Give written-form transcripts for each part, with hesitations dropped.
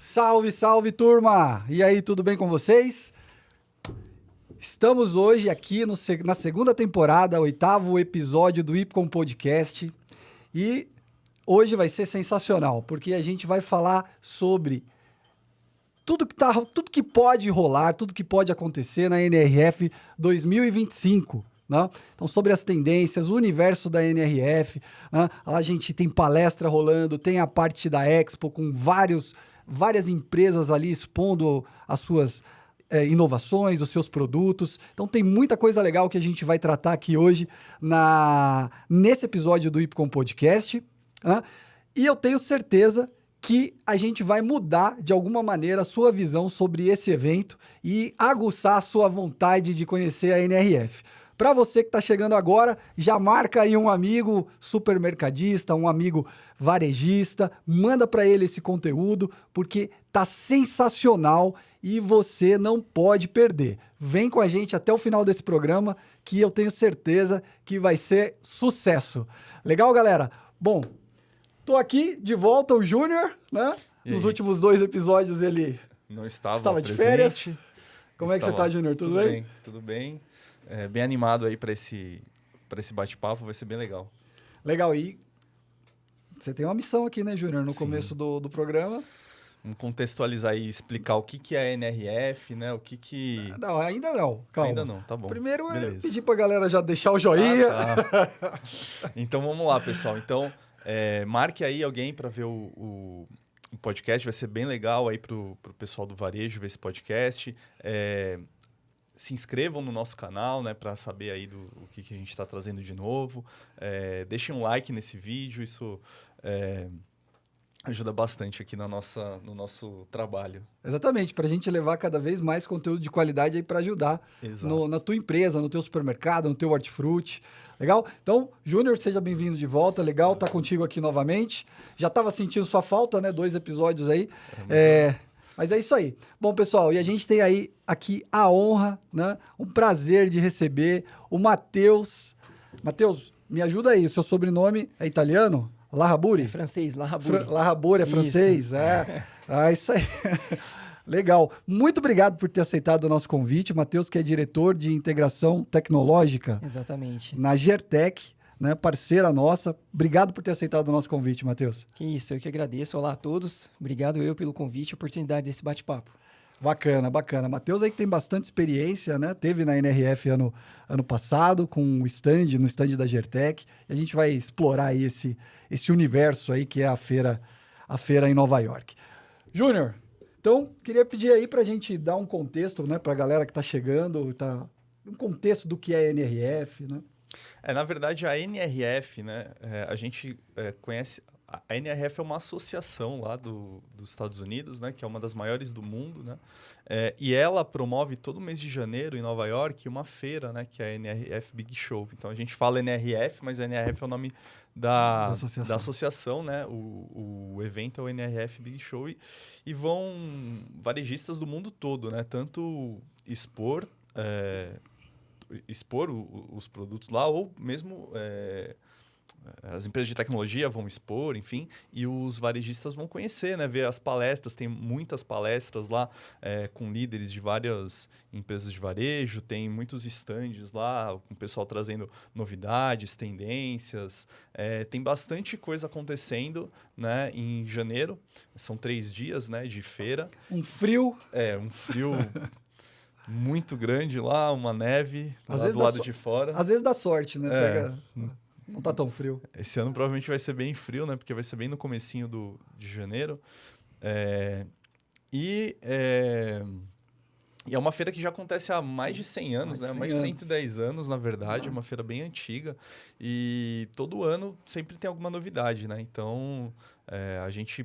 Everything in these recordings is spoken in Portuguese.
Salve, salve, turma! E aí, tudo bem com vocês? Estamos hoje aqui na segunda temporada, 8º episódio do Ipcom Podcast. E hoje vai ser sensacional, porque a gente vai falar sobre tudo que pode rolar, tudo que pode acontecer na NRF 2025. Né? Então, sobre as tendências, o universo da NRF, né? A gente tem palestra rolando, tem a parte da Expo com várias empresas ali expondo as suas inovações, os seus produtos. Então, tem muita coisa legal que a gente vai tratar aqui hoje nesse episódio do Ipcom Podcast. Né? E eu tenho certeza que a gente vai mudar, de alguma maneira, a sua visão sobre esse evento e aguçar a sua vontade de conhecer a NRF. Para você que está chegando agora, já marca aí um amigo supermercadista, um amigo varejista, manda para ele esse conteúdo, porque tá sensacional e você não pode perder. Vem com a gente até o final desse programa, que eu tenho certeza que vai ser sucesso. Legal, galera? Bom, tô aqui de volta, o Júnior, né? Nos últimos 2 episódios ele não estava de férias. Como é que você tá, Júnior? Tudo bem? Tudo bem. Bem animado aí para esse bate-papo, vai ser bem legal. Legal, e você tem uma missão aqui, né, Júnior, no Sim. começo do programa. Vamos contextualizar e explicar o que é a NRF, né? Não, ainda não, calma. Ainda não, tá bom. Primeiro Beleza. é pedir pra galera já deixar o joinha. Tá. Então vamos lá, pessoal. Então, marque aí alguém para ver o podcast, vai ser bem legal aí pro pessoal do varejo ver esse podcast. Se inscrevam no nosso canal, né, para saber aí o que a gente está trazendo de novo. Deixem um like nesse vídeo, isso ajuda bastante aqui no nosso trabalho. Exatamente, para a gente levar cada vez mais conteúdo de qualidade aí para ajudar na tua empresa, no teu supermercado, no teu hortifruti. Legal? Então, Júnior, seja bem-vindo de volta. Legal estar contigo aqui novamente. Já estava sentindo sua falta, né? 2 episódios aí. Mas é isso aí. Bom, pessoal, e a gente tem aí aqui a honra, né? Um prazer de receber o Matheus. Matheus, me ajuda aí, o seu sobrenome é italiano? Larraburi? É francês, Larraburi. Larraburi, é francês? Isso. Isso aí. Legal. Muito obrigado por ter aceitado o nosso convite. Matheus, que é diretor de integração tecnológica. Exatamente. Na Gertec. Né, parceira nossa. Obrigado por ter aceitado o nosso convite, Matheus. Que isso, eu que agradeço. Olá a todos. Obrigado pelo convite e oportunidade desse bate-papo. Bacana, bacana. Matheus aí que tem bastante experiência, né? Teve na NRF ano passado com no stand da Gertec. E a gente vai explorar aí esse universo aí que é a feira em Nova York. Júnior, então queria pedir aí para a gente dar um contexto, né, para a galera que está chegando, um contexto do que é a NRF, né? Na verdade, a NRF, né, a gente conhece... A NRF é uma associação lá dos Estados Unidos, né, que é uma das maiores do mundo, né, e ela promove todo mês de janeiro em Nova York uma feira, né, que é a NRF Big Show. Então, a gente fala NRF, mas a NRF é o nome da associação, né? O evento é o NRF Big Show e vão varejistas do mundo todo, né, tanto expor os produtos lá, ou mesmo as empresas de tecnologia vão expor, enfim, e os varejistas vão conhecer, né, ver as palestras. Tem muitas palestras lá com líderes de várias empresas de varejo, tem muitos estandes lá, com o pessoal trazendo novidades, tendências, tem bastante coisa acontecendo, né, em janeiro. São 3 dias, né, de feira. Um frio. Um frio... muito grande lá, uma neve lá do lado de fora. Às vezes dá sorte, né? Não tá tão frio. Esse ano provavelmente vai ser bem frio, né? Porque vai ser bem no comecinho de janeiro. E é uma feira que já acontece há mais de 100 anos, né? Mais de 110 anos, na verdade. É uma feira bem antiga. E todo ano sempre tem alguma novidade, né? Então, a gente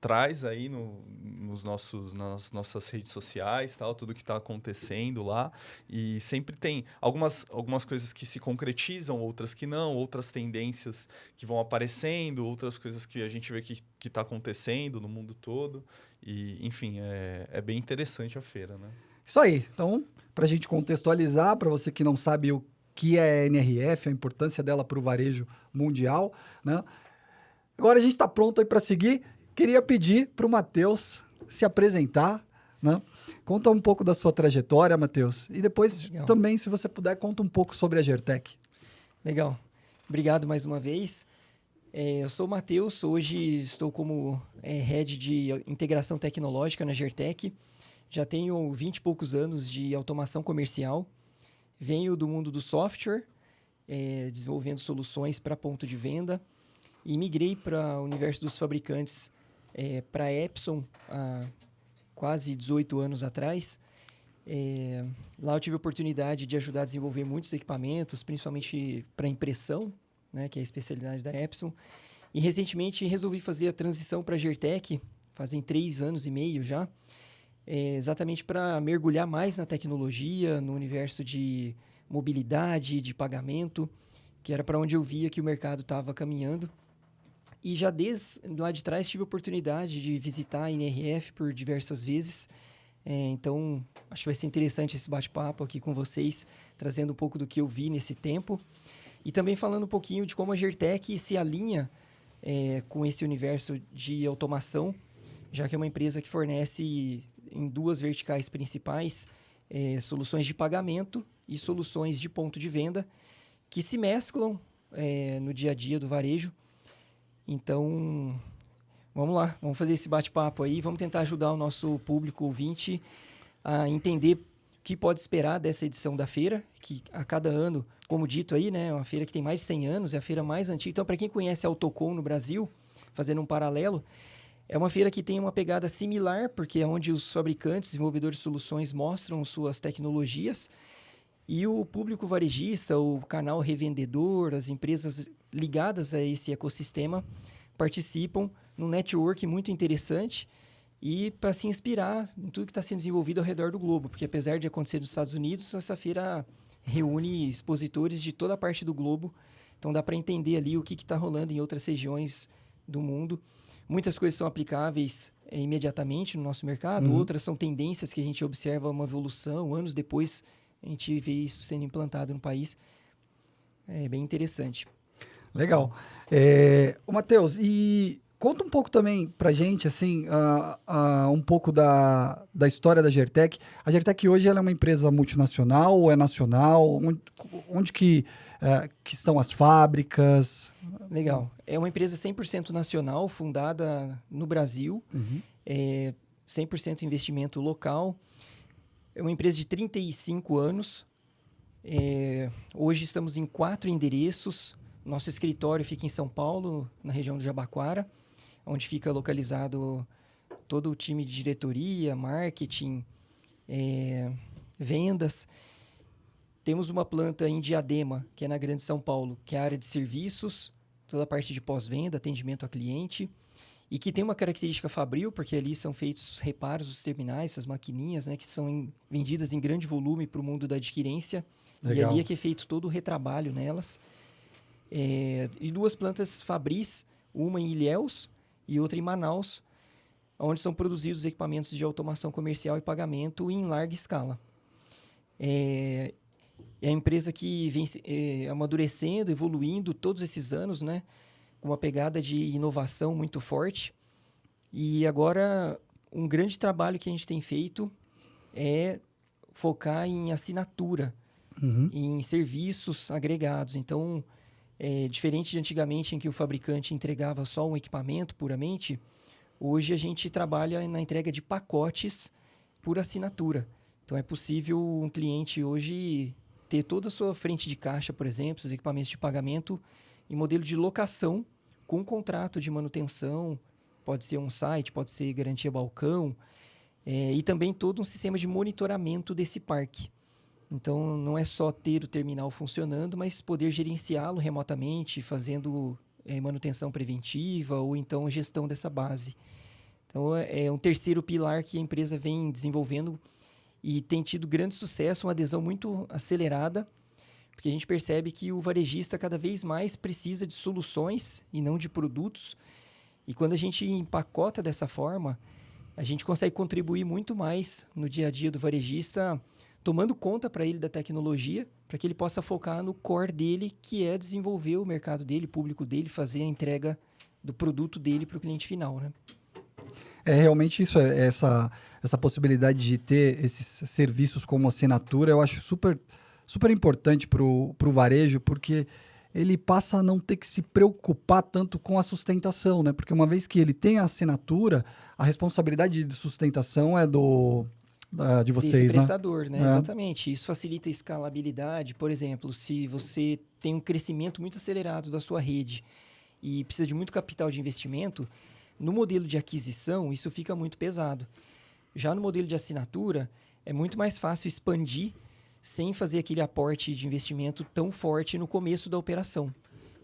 traz aí nas nossas redes sociais, tal, tudo que está acontecendo lá, e sempre tem algumas coisas que se concretizam, outras que não, outras tendências que vão aparecendo, outras coisas que a gente vê que está acontecendo no mundo todo, e enfim, é bem interessante a feira, né? Isso aí. Então, para a gente contextualizar, para você que não sabe o que é a NRF, a importância dela para o varejo mundial, né? Agora a gente está pronto aí para seguir. Queria pedir para o Matheus se apresentar, né? Conta um pouco da sua trajetória, Matheus. E depois também, se você puder, conta um pouco sobre a Gertec. Legal. Obrigado mais uma vez. Eu sou o Matheus, hoje estou como Head de Integração Tecnológica na Gertec. Já tenho 20 e poucos anos de automação comercial. Venho do mundo do software, desenvolvendo soluções para ponto de venda. E migrei para o universo dos fabricantes, para a Epson, há quase 18 anos atrás. Lá eu tive a oportunidade de ajudar a desenvolver muitos equipamentos, principalmente para impressão, né, que é a especialidade da Epson. E recentemente resolvi fazer a transição para a Gertec, fazem 3 anos e meio já, exatamente para mergulhar mais na tecnologia, no universo de mobilidade, de pagamento, que era para onde eu via que o mercado estava caminhando. E já desde lá de trás tive a oportunidade de visitar a NRF por diversas vezes. Então, acho que vai ser interessante esse bate-papo aqui com vocês, trazendo um pouco do que eu vi nesse tempo. E também falando um pouquinho de como a Gertec se alinha com esse universo de automação, já que é uma empresa que fornece em 2 verticais principais soluções de pagamento e soluções de ponto de venda que se mesclam no dia a dia do varejo. Então, vamos lá, vamos fazer esse bate-papo aí, vamos tentar ajudar o nosso público ouvinte a entender o que pode esperar dessa edição da feira, que a cada ano, como dito aí, né, é uma feira que tem mais de 100 anos, é a feira mais antiga. Então, para quem conhece a Autocom no Brasil, fazendo um paralelo, é uma feira que tem uma pegada similar, porque é onde os fabricantes, desenvolvedores de soluções mostram suas tecnologias e o público varejista, o canal revendedor, as empresas ligadas a esse ecossistema participam num network muito interessante e para se inspirar em tudo que está sendo desenvolvido ao redor do globo, porque apesar de acontecer nos Estados Unidos, essa feira reúne expositores de toda a parte do globo, então dá para entender ali o que está rolando em outras regiões do mundo. Muitas coisas são aplicáveis imediatamente no nosso mercado, outras são tendências que a gente observa uma evolução, anos depois a gente vê isso sendo implantado no país. É bem interessante. Legal. Matheus, e conta um pouco também pra gente, assim, um pouco da história da Gertec. A Gertec hoje ela é uma empresa multinacional ou é nacional? Onde que estão as fábricas? Legal. É uma empresa 100% nacional, fundada no Brasil, 100% investimento local. É uma empresa de 35 anos. Hoje estamos em 4 endereços. Nosso escritório fica em São Paulo, na região do Jabaquara, onde fica localizado todo o time de diretoria, marketing, vendas. Temos uma planta em Diadema, que é na Grande São Paulo, que é a área de serviços, toda a parte de pós-venda, atendimento a cliente, e que tem uma característica fabril, porque ali são feitos os reparos dos terminais, essas maquininhas, né, que são vendidas em grande volume para o mundo da adquirência. Legal. E ali é que é feito todo o retrabalho nelas. E 2 plantas fabris, uma em Ilhéus e outra em Manaus, onde são produzidos equipamentos de automação comercial e pagamento em larga escala. É a empresa que vem amadurecendo, evoluindo todos esses anos, né, com uma pegada de inovação muito forte. E agora, um grande trabalho que a gente tem feito é focar em assinatura, em serviços agregados. Então, diferente de antigamente, em que o fabricante entregava só um equipamento puramente, hoje a gente trabalha na entrega de pacotes por assinatura. Então, é possível um cliente hoje ter toda a sua frente de caixa, por exemplo, os equipamentos de pagamento em modelo de locação com um contrato de manutenção, pode ser um site, pode ser garantia balcão, e também todo um sistema de monitoramento desse parque. Então, não é só ter o terminal funcionando, mas poder gerenciá-lo remotamente, fazendo manutenção preventiva ou então gestão dessa base. Então, é um terceiro pilar que a empresa vem desenvolvendo e tem tido grande sucesso, uma adesão muito acelerada, porque a gente percebe que o varejista cada vez mais precisa de soluções e não de produtos. E quando a gente empacota dessa forma, a gente consegue contribuir muito mais no dia a dia do varejista, tomando conta para ele da tecnologia, para que ele possa focar no core dele, que é desenvolver o mercado dele, o público dele, fazer a entrega do produto dele para o cliente final, né? Realmente isso, essa possibilidade de ter esses serviços como assinatura, eu acho super, super importante para o varejo, porque ele passa a não ter que se preocupar tanto com a sustentação, né? Porque uma vez que ele tem a assinatura, a responsabilidade de sustentação é de vocês, desse né? prestador, né? Exatamente. Isso facilita a escalabilidade. Por exemplo, se você tem um crescimento muito acelerado da sua rede e precisa de muito capital de investimento, no modelo de aquisição, isso fica muito pesado. Já no modelo de assinatura, é muito mais fácil expandir sem fazer aquele aporte de investimento tão forte no começo da operação.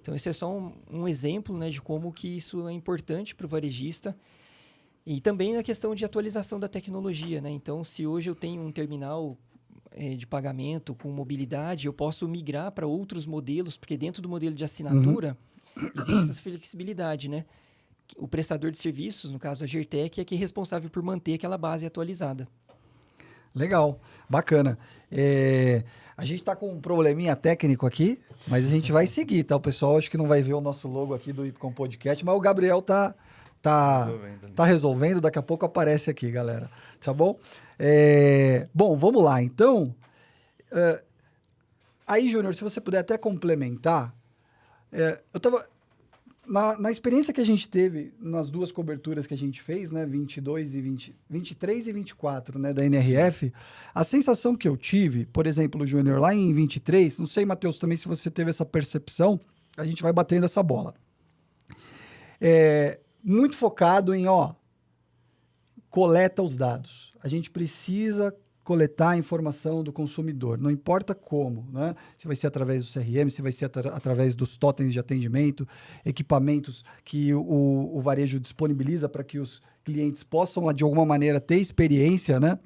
Então, esse é só um exemplo, né, de como que isso é importante para o varejista. E também na questão de atualização da tecnologia, né? Então, se hoje eu tenho um terminal de pagamento com mobilidade, eu posso migrar para outros modelos, porque dentro do modelo de assinatura existe essa flexibilidade, né? O prestador de serviços, no caso a Gertec, é que é responsável por manter aquela base atualizada. Legal, bacana. A gente está com um probleminha técnico aqui, mas a gente vai seguir, tá? O pessoal acho que não vai ver o nosso logo aqui do Ipcom Podcast, mas o Gabriel tá resolvendo, daqui a pouco aparece aqui, galera. Tá bom? Bom, vamos lá. Então, aí, Júnior, se você puder até complementar, eu tava... Na experiência que a gente teve nas duas coberturas que a gente fez, né, 23 e 24, né, da NRF, a sensação que eu tive, por exemplo, Júnior, lá em 23, não sei, Matheus, também se você teve essa percepção, a gente vai batendo essa bola. Muito focado em, coleta os dados. A gente precisa coletar a informação do consumidor, não importa como, né? Se vai ser através do CRM, se vai ser através dos totens de atendimento, equipamentos que o varejo disponibiliza para que os clientes possam, de alguma maneira, ter experiência, né?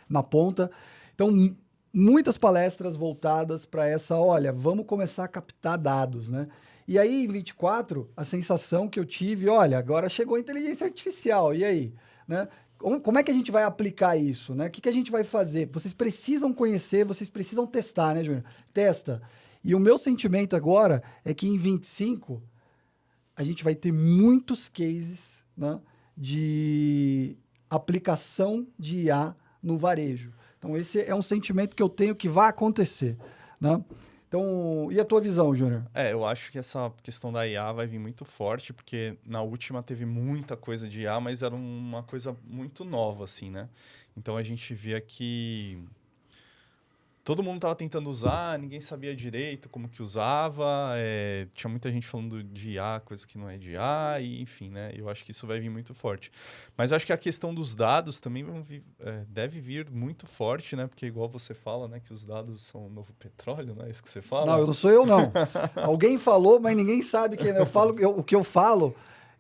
Na ponta. Então, muitas palestras voltadas para vamos começar a captar dados, né? E aí, em 24, a sensação que eu tive, agora chegou a inteligência artificial, e aí? Né? Como é que a gente vai aplicar isso, né? O que a gente vai fazer? Vocês precisam conhecer, vocês precisam testar, né, Júnior? Testa. E o meu sentimento agora é que em 25 a gente vai ter muitos cases, né, de aplicação de IA no varejo. Então, esse é um sentimento que eu tenho que vai acontecer, né? Então, e a tua visão, Júnior? Eu acho que essa questão da IA vai vir muito forte, porque na última teve muita coisa de IA, mas era uma coisa muito nova, assim, né? Então, a gente via que todo mundo estava tentando usar, ninguém sabia direito como que usava, tinha muita gente falando de IA, coisa que não é de IA, e enfim, né? Eu acho que isso vai vir muito forte. Mas eu acho que a questão dos dados também deve vir muito forte, né? Porque igual você fala, né? Que os dados são o novo petróleo, não é isso que você fala? Não, não sou eu, não. Alguém falou, mas ninguém sabe quem é. O que eu falo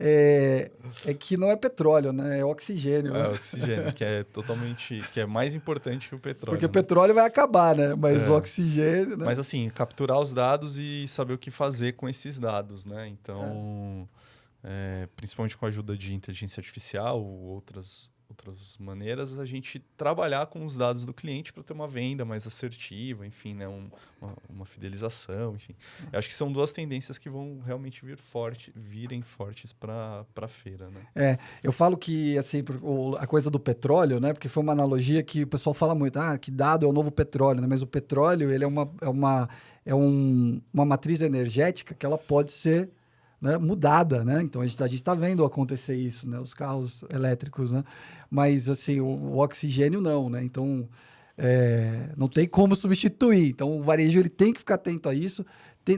é que não é petróleo, né? É oxigênio. É oxigênio, que é mais importante que o petróleo. Porque o petróleo vai acabar, né? Mas o oxigênio, né? Mas assim, capturar os dados e saber o que fazer com esses dados, né? Então, principalmente com a ajuda de inteligência artificial ou outras maneiras, a gente trabalhar com os dados do cliente para ter uma venda mais assertiva, enfim, né? Uma fidelização, enfim. Eu acho que são duas tendências que vão realmente virem fortes para a feira, né? Eu falo que, assim, a coisa do petróleo, né? Porque foi uma analogia que o pessoal fala muito, que dado é o novo petróleo, né? Mas o petróleo, ele é uma matriz energética que ela pode ser, né, mudada, né? Então, a gente está vendo acontecer isso, né? Os carros elétricos, né? Mas, assim, o oxigênio não, né? Então, não tem como substituir. Então, o varejo ele tem que ficar atento a isso.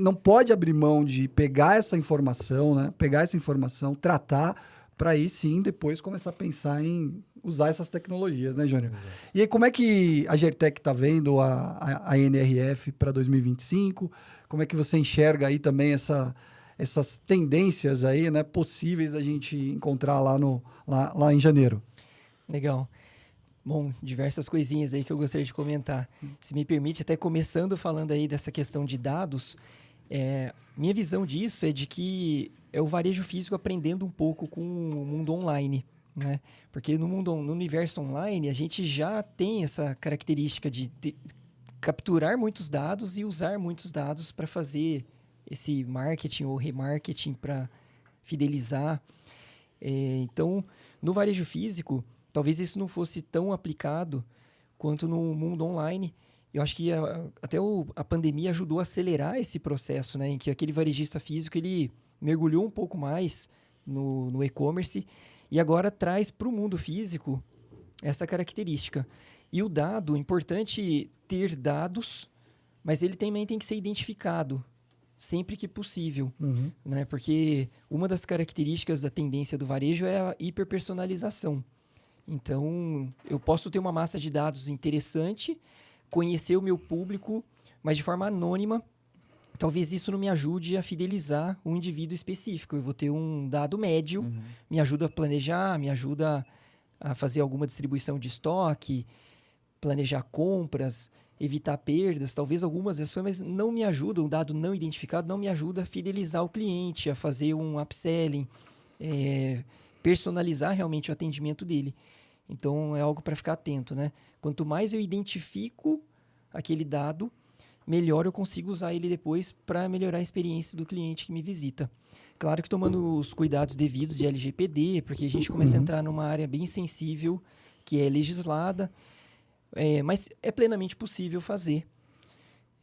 Não pode abrir mão de pegar essa informação, né? Tratar, para aí sim, depois começar a pensar em usar essas tecnologias, né, Júnior? Exato. E aí, como é que a Gertec está vendo a NRF para 2025? Como é que você enxerga aí também essas tendências aí, né, possíveis da gente encontrar lá em janeiro? Legal. Bom, diversas coisinhas aí que eu gostaria de comentar. Se me permite, até começando falando aí dessa questão de dados, minha visão disso é de que é o varejo físico aprendendo um pouco com o mundo online, né? Porque no universo online, a gente já tem essa característica de capturar muitos dados e usar muitos dados para fazer esse marketing ou remarketing para fidelizar. Então, no varejo físico, talvez isso não fosse tão aplicado quanto no mundo online. Eu acho que até a pandemia ajudou a acelerar esse processo, né? Em que aquele varejista físico, ele mergulhou um pouco mais no e-commerce e agora traz para o mundo físico essa característica. E o dado, importante ter dados, mas ele também tem que ser identificado sempre que possível, né? Porque uma das características da tendência do varejo é a hiperpersonalização. Então, eu posso ter uma massa de dados interessante, conhecer o meu público, mas de forma anônima, talvez isso não me ajude a fidelizar um indivíduo específico. Eu vou ter um dado médio, me ajuda a planejar, me ajuda a fazer alguma distribuição de estoque, planejar compras, evitar perdas, talvez algumas ações, mas não me ajuda, um dado não identificado não me ajuda a fidelizar o cliente, a fazer um upselling, personalizar realmente o atendimento dele. Então, é algo para ficar atento, né? Quanto mais eu identifico aquele dado, melhor eu consigo usar ele depois para melhorar a experiência do cliente que me visita. Claro que tomando os cuidados devidos de LGPD, porque a gente começa a entrar numa área bem sensível, que é legislada, mas é plenamente possível fazer.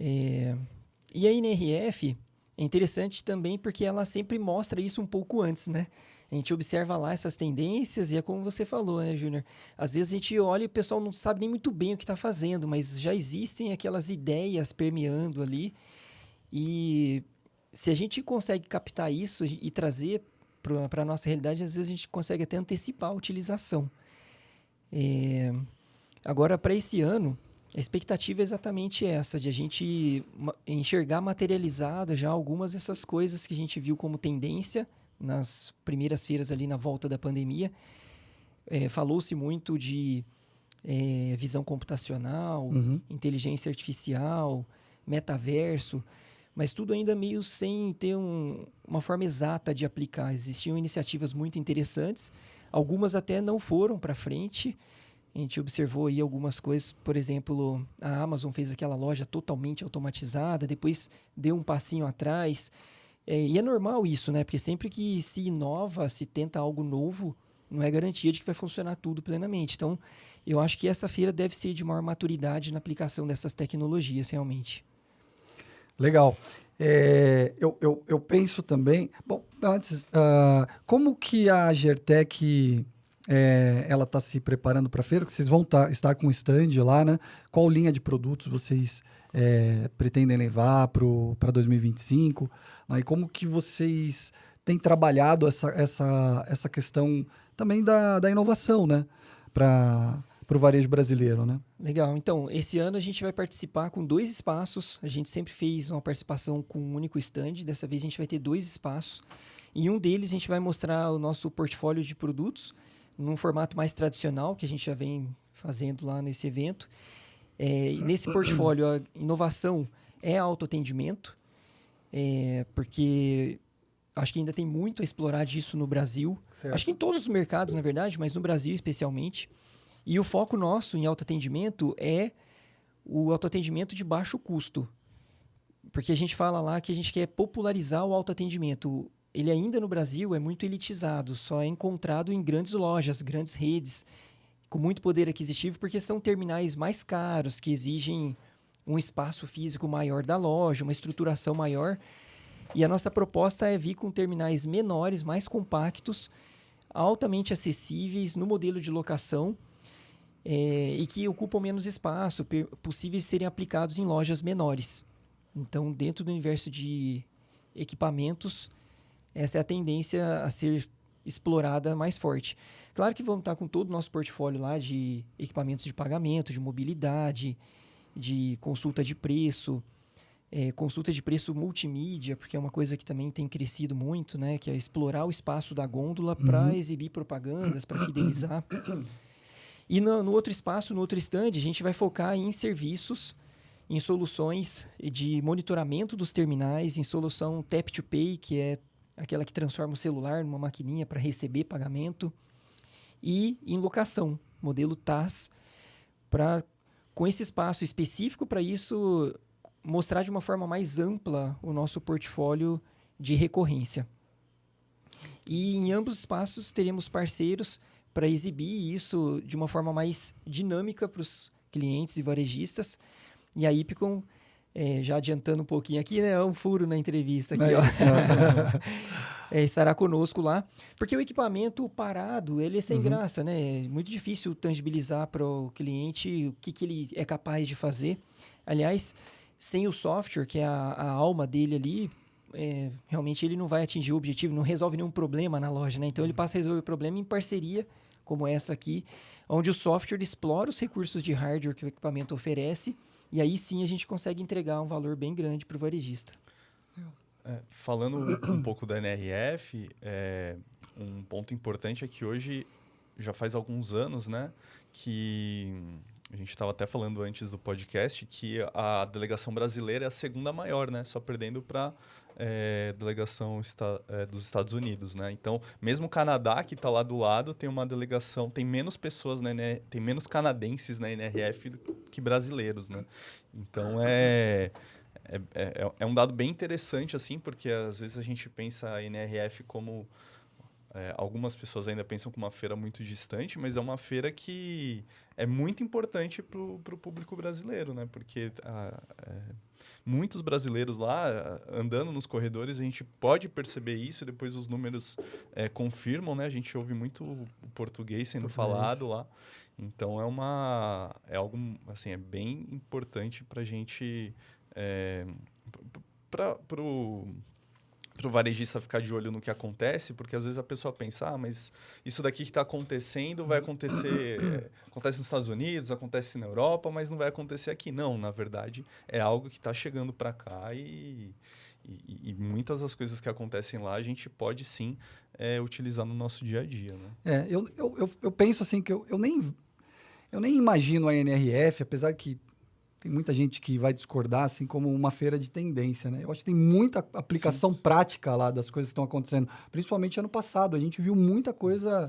E a NRF é interessante também porque ela sempre mostra isso um pouco antes, né? A gente observa lá essas tendências e é como você falou, né, Júnior? Às vezes a gente olha e o pessoal não sabe nem muito bem o que está fazendo, mas já existem aquelas ideias permeando ali. E se a gente consegue captar isso e trazer para a nossa realidade, às vezes a gente consegue até antecipar a utilização. Agora, para esse ano, a expectativa é exatamente essa, de a gente enxergar materializada já algumas dessas coisas que a gente viu como tendência nas primeiras feiras ali na volta da pandemia. Falou-se muito de visão computacional, inteligência artificial, metaverso, mas tudo ainda meio sem ter uma forma exata de aplicar. Existiam iniciativas muito interessantes, algumas até não foram para frente. A gente observou aí algumas coisas, por exemplo, a Amazon fez aquela loja totalmente automatizada, depois deu um passinho atrás. E é normal isso, né? Porque sempre que se inova, se tenta algo novo, não é garantia de que vai funcionar tudo plenamente. Então, eu acho que essa feira deve ser de maior maturidade na aplicação dessas tecnologias, realmente. Legal. Eu penso também... Bom, antes, como que a Gertec... ela está se preparando para a feira, que vocês vão estar com um stand lá, né? Qual linha de produtos vocês pretendem levar para 2025? Né? E como que vocês têm trabalhado essa questão também da inovação, né? Para o varejo brasileiro, né? Legal. Então, esse ano a gente vai participar com 2 espaços. A gente sempre fez uma participação com um único stand. Dessa vez a gente vai ter 2 espaços. Em um deles a gente vai mostrar o nosso portfólio de produtos num formato mais tradicional, que a gente já vem fazendo lá nesse evento. Nesse portfólio, a inovação é autoatendimento, porque acho que ainda tem muito a explorar disso no Brasil. Certo. Acho que em todos os mercados, na verdade, mas no Brasil especialmente. E o foco nosso em autoatendimento é o autoatendimento de baixo custo. Porque a gente fala lá que a gente quer popularizar o autoatendimento. Ele ainda no Brasil é muito elitizado, só é encontrado em grandes lojas, grandes redes, com muito poder aquisitivo, porque são terminais mais caros, que exigem um espaço físico maior da loja, uma estruturação maior. E a nossa proposta é vir com terminais menores, mais compactos, altamente acessíveis no modelo de locação e que ocupam menos espaço, possíveis de serem aplicados em lojas menores. Então, dentro do universo de equipamentos, essa é a tendência a ser explorada mais forte. Claro que vamos estar com todo o nosso portfólio lá de equipamentos de pagamento, de mobilidade, de consulta de preço multimídia, porque é uma coisa que também tem crescido muito, né? Que é explorar o espaço da gôndola para exibir propagandas, para fidelizar. E no outro espaço, no outro stand, a gente vai focar em serviços, em soluções de monitoramento dos terminais, em solução Tap to Pay, que é aquela que transforma o celular numa maquininha para receber pagamento, e em locação, modelo TaaS, com esse espaço específico para isso, mostrar de uma forma mais ampla o nosso portfólio de recorrência. E em ambos os espaços teremos parceiros para exibir isso de uma forma mais dinâmica para os clientes e varejistas. E a Ipcom, já adiantando um pouquinho aqui, né? É um furo na entrevista aqui, ó. Estará conosco lá, porque o equipamento parado, ele é sem graça, né? É muito difícil tangibilizar para o cliente o que ele é capaz de fazer. Aliás, sem o software, que é a alma dele ali, realmente ele não vai atingir o objetivo, não resolve nenhum problema na loja, né? Então ele passa a resolver o problema em parceria, como essa aqui, onde o software explora os recursos de hardware que o equipamento oferece, e aí sim a gente consegue entregar um valor bem grande para o varejista. Falando um pouco da NRF, um ponto importante é que hoje, já faz alguns anos, né, que a gente estava até falando antes do podcast, que a delegação brasileira é a segunda maior, né, só perdendo para delegação dos Estados Unidos, né? Então, mesmo o Canadá, que está lá do lado, tem uma delegação, tem menos pessoas, né, tem menos canadenses na NRF que brasileiros, né? Então, é um dado bem interessante, assim, porque às vezes a gente pensa a NRF como... algumas pessoas ainda pensam como uma feira muito distante, mas é uma feira que é muito importante para o público brasileiro, né? Porque muitos brasileiros lá, andando nos corredores, a gente pode perceber isso e depois os números confirmam, né? A gente ouve muito o português sendo falado lá. Então, é algo, assim, é bem importante para a gente... para o varejista ficar de olho no que acontece, porque às vezes a pessoa pensa, mas isso daqui que está acontecendo vai acontecer, acontece nos Estados Unidos, acontece na Europa, mas não vai acontecer aqui. Não, na verdade, é algo que está chegando para cá e muitas das coisas que acontecem lá a gente pode sim utilizar no nosso dia a dia, né? Eu penso assim que eu nem imagino a NRF, apesar que tem muita gente que vai discordar, assim, como uma feira de tendência, né? Eu acho que tem muita aplicação prática lá das coisas que estão acontecendo. Principalmente ano passado, a gente viu muita coisa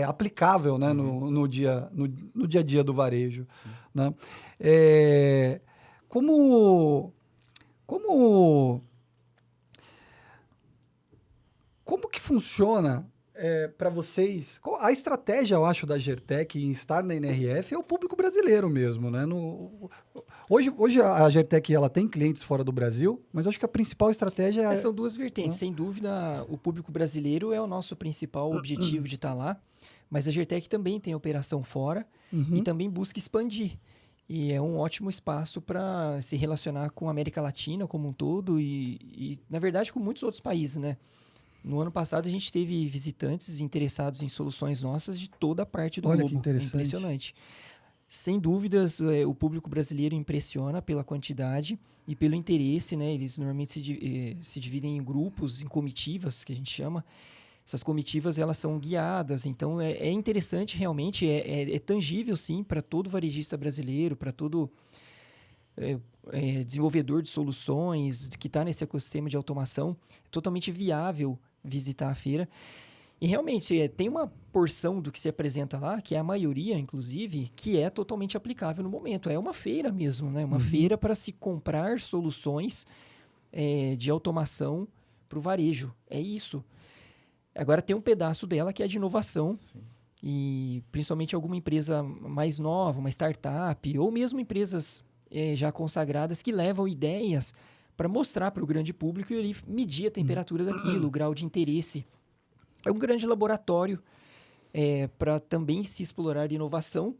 aplicável, né? No dia a dia do varejo, né? Como que funciona para vocês? A estratégia, eu acho, da Gertec em estar na NRF é o público brasileiro mesmo, né? Hoje a Gertec ela tem clientes fora do Brasil, mas eu acho que a principal estratégia são duas vertentes. Sem dúvida, o público brasileiro é o nosso principal objetivo de estar lá, mas a Gertec também tem operação fora e também busca expandir. E é um ótimo espaço para se relacionar com a América Latina como um todo e, na verdade, com muitos outros países, né? No ano passado, a gente teve visitantes interessados em soluções nossas de toda a parte do globo. Olha que interessante. É impressionante. Sem dúvidas, o público brasileiro impressiona pela quantidade e pelo interesse, né? Eles normalmente se dividem em grupos, em comitivas, que a gente chama. Essas comitivas, elas são guiadas, então é interessante realmente, é tangível, sim, para todo varejista brasileiro, para todo desenvolvedor de soluções que está nesse ecossistema de automação. É totalmente viável visitar a feira. E realmente tem uma porção do que se apresenta lá, que é a maioria, inclusive, que é totalmente aplicável no momento. É uma feira mesmo, né? Uma feira para se comprar soluções de automação para o varejo. É isso. Agora tem um pedaço dela que é de inovação. Sim. E principalmente alguma empresa mais nova, uma startup, ou mesmo empresas já consagradas que levam ideias para mostrar para o grande público e ele medir a temperatura daquilo, o grau de interesse. É um grande laboratório para também se explorar inovação,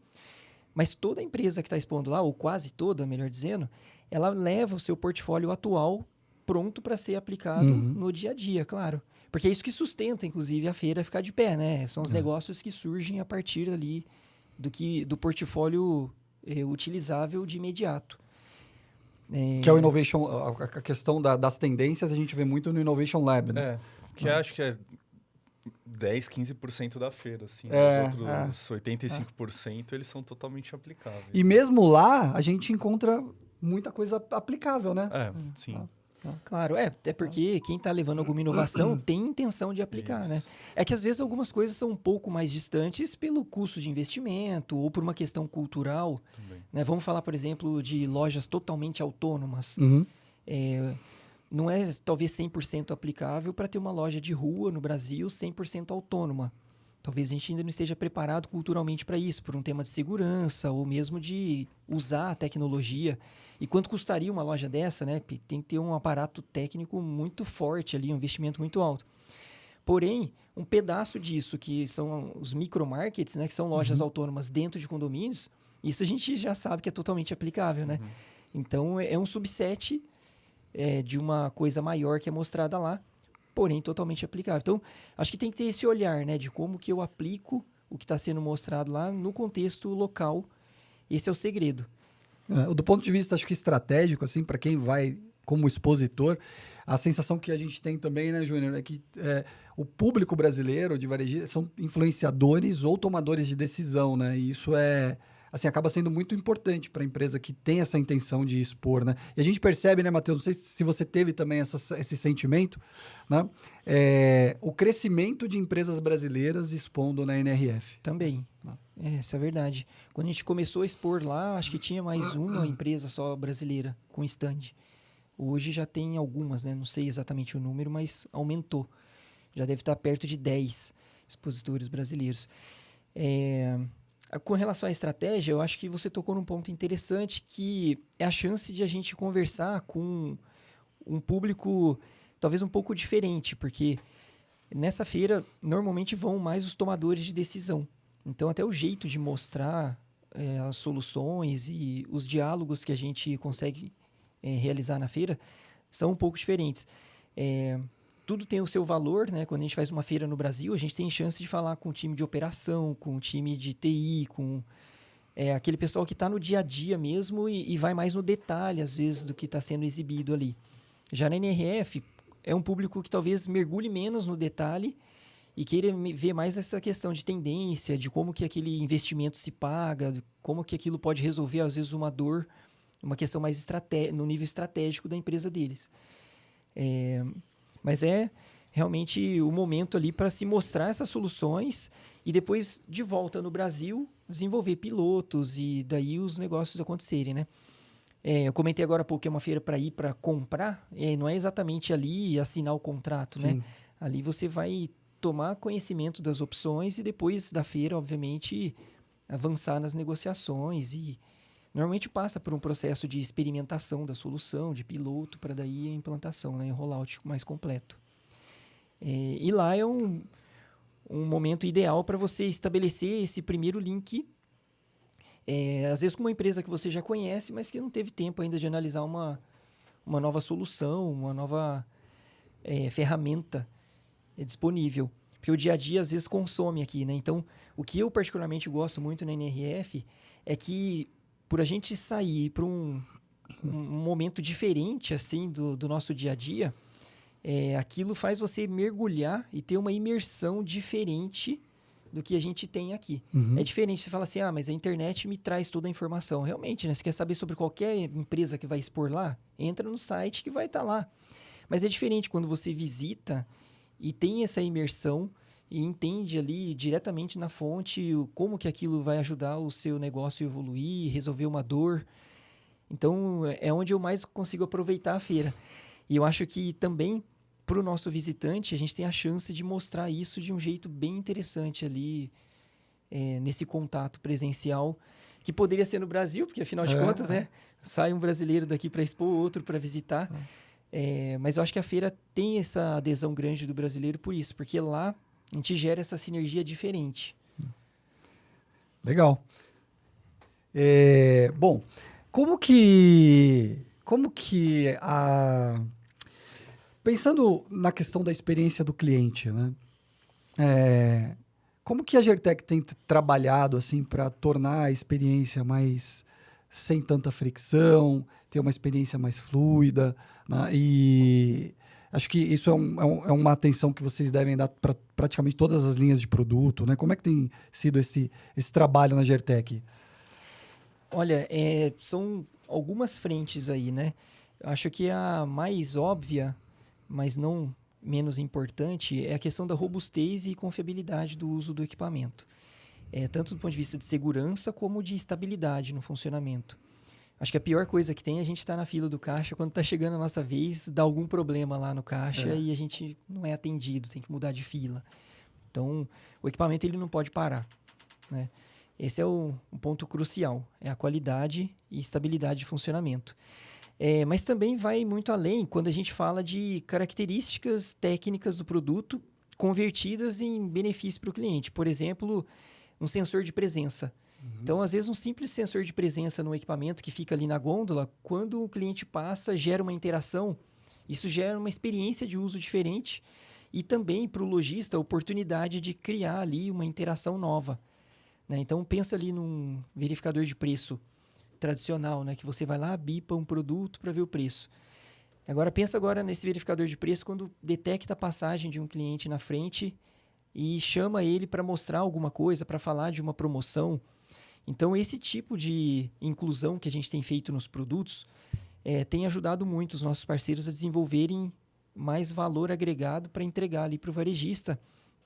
mas toda empresa que está expondo lá, ou quase toda, melhor dizendo, ela leva o seu portfólio atual pronto para ser aplicado no dia a dia, claro. Porque é isso que sustenta, inclusive, a feira ficar de pé, né? São os negócios que surgem a partir ali do portfólio utilizável de imediato. Que é o Innovation, a questão das tendências a gente vê muito no Innovation Lab, né? Acho que é 10, 15% da feira, assim. Os outros 85% eles são totalmente aplicáveis. E mesmo lá, a gente encontra muita coisa aplicável, né? Sim. Claro, até porque quem está levando alguma inovação tem intenção de aplicar, né? É que às vezes algumas coisas são um pouco mais distantes pelo custo de investimento ou por uma questão cultural. Né? Vamos falar, por exemplo, de lojas totalmente autônomas. não é talvez 100% aplicável para ter uma loja de rua no Brasil 100% autônoma. Talvez a gente ainda não esteja preparado culturalmente para isso, por um tema de segurança ou mesmo de usar a tecnologia. E quanto custaria uma loja dessa, né? Tem que ter um aparato técnico muito forte ali, um investimento muito alto. Porém, um pedaço disso, que são os micromarkets, né? Que são lojas autônomas dentro de condomínios, isso a gente já sabe que é totalmente aplicável, né? Então, é um subset de uma coisa maior que é mostrada lá, porém totalmente aplicável. Então, acho que tem que ter esse olhar, né, de como que eu aplico o que está sendo mostrado lá no contexto local. Esse é o segredo. Do ponto de vista, acho que estratégico, assim, para quem vai como expositor, a sensação que a gente tem também, né, Júnior, é que o público brasileiro de varejista são influenciadores ou tomadores de decisão, né? E isso assim, acaba sendo muito importante para a empresa que tem essa intenção de expor, né? E a gente percebe, né, Matheus, não sei se você teve também esse sentimento, né? O crescimento de empresas brasileiras expondo na NRF. Também. Isso é verdade. Quando a gente começou a expor lá, acho que tinha mais uma empresa só brasileira com stand. Hoje já tem algumas, né? Não sei exatamente o número, mas aumentou. Já deve estar perto de 10 expositores brasileiros. Com relação à estratégia, eu acho que você tocou num ponto interessante, que é a chance de a gente conversar com um público talvez um pouco diferente, porque nessa feira normalmente vão mais os tomadores de decisão. Então, até o jeito de mostrar as soluções e os diálogos que a gente consegue realizar na feira são um pouco diferentes. Tudo tem o seu valor, né? Quando a gente faz uma feira no Brasil, a gente tem chance de falar com o time de operação, com o time de TI, com aquele pessoal que está no dia a dia mesmo e vai mais no detalhe, às vezes, do que está sendo exibido ali. Já na NRF, é um público que talvez mergulhe menos no detalhe e queira ver mais essa questão de tendência, de como que aquele investimento se paga, como que aquilo pode resolver, às vezes, uma dor, uma questão mais no nível estratégico da empresa deles. Mas é realmente o momento ali para se mostrar essas soluções e depois, de volta no Brasil, desenvolver pilotos e daí os negócios acontecerem, né? Eu comentei agora há pouco que é uma feira para ir para comprar, não é exatamente ali assinar o contrato, né? Ali você vai tomar conhecimento das opções e depois da feira, obviamente, avançar nas negociações e normalmente passa por um processo de experimentação da solução, de piloto, para daí a implantação, né? O rollout mais completo. E lá é um momento ideal para você estabelecer esse primeiro link, às vezes com uma empresa que você já conhece, mas que não teve tempo ainda de analisar uma nova solução, uma nova ferramenta disponível. Porque o dia a dia, às vezes, consome aqui, né? Então, o que eu particularmente gosto muito na NRF é que, por a gente sair para um momento diferente, assim, do nosso dia a dia, aquilo faz você mergulhar e ter uma imersão diferente do que a gente tem aqui. É diferente, você fala assim, mas a internet me traz toda a informação. Realmente, né? Você quer saber sobre qualquer empresa que vai expor lá? Entra no site que vai estar lá. Mas é diferente quando você visita e tem essa imersão e entende ali diretamente na fonte como que aquilo vai ajudar o seu negócio a evoluir, resolver uma dor. Então, é onde eu mais consigo aproveitar a feira. E eu acho que também, para o nosso visitante, a gente tem a chance de mostrar isso de um jeito bem interessante ali, nesse contato presencial, que poderia ser no Brasil, porque afinal de contas, né, sai um brasileiro daqui para expor, outro para visitar. Mas eu acho que a feira tem essa adesão grande do brasileiro por isso, porque lá a gente gera essa sinergia diferente. Legal. Bom, como que pensando na questão da experiência do cliente, né? Como que a Gertec tem trabalhado assim para tornar a experiência mais sem tanta fricção, ter uma experiência mais fluida, né? E acho que isso é uma atenção que vocês devem dar para praticamente todas as linhas de produto, né? Como é que tem sido esse trabalho na Gertec? Olha, são algumas frentes aí, né? Acho que a mais óbvia, mas não menos importante, é a questão da robustez e confiabilidade do uso do equipamento. Tanto do ponto de vista de segurança como de estabilidade no funcionamento. Acho que a pior coisa que tem é a gente estar na fila do caixa, quando está chegando a nossa vez, dá algum problema lá no caixa e a gente não é atendido, tem que mudar de fila. Então, o equipamento ele não pode parar, né? Esse é um ponto crucial, é a qualidade e estabilidade de funcionamento. Mas também vai muito além quando a gente fala de características técnicas do produto convertidas em benefício para o cliente. Por exemplo, um sensor de presença. Então, às vezes, um simples sensor de presença no equipamento que fica ali na gôndola, quando o cliente passa, gera uma interação. Isso gera uma experiência de uso diferente e também para o lojista a oportunidade de criar ali uma interação nova, né? Então, pensa ali num verificador de preço tradicional, né? Que você vai lá, bipa um produto para ver o preço. Agora, pensa nesse verificador de preço quando detecta a passagem de um cliente na frente e chama ele para mostrar alguma coisa, para falar de uma promoção. Então, esse tipo de inclusão que a gente tem feito nos produtos tem ajudado muito os nossos parceiros a desenvolverem mais valor agregado para entregar ali para o varejista,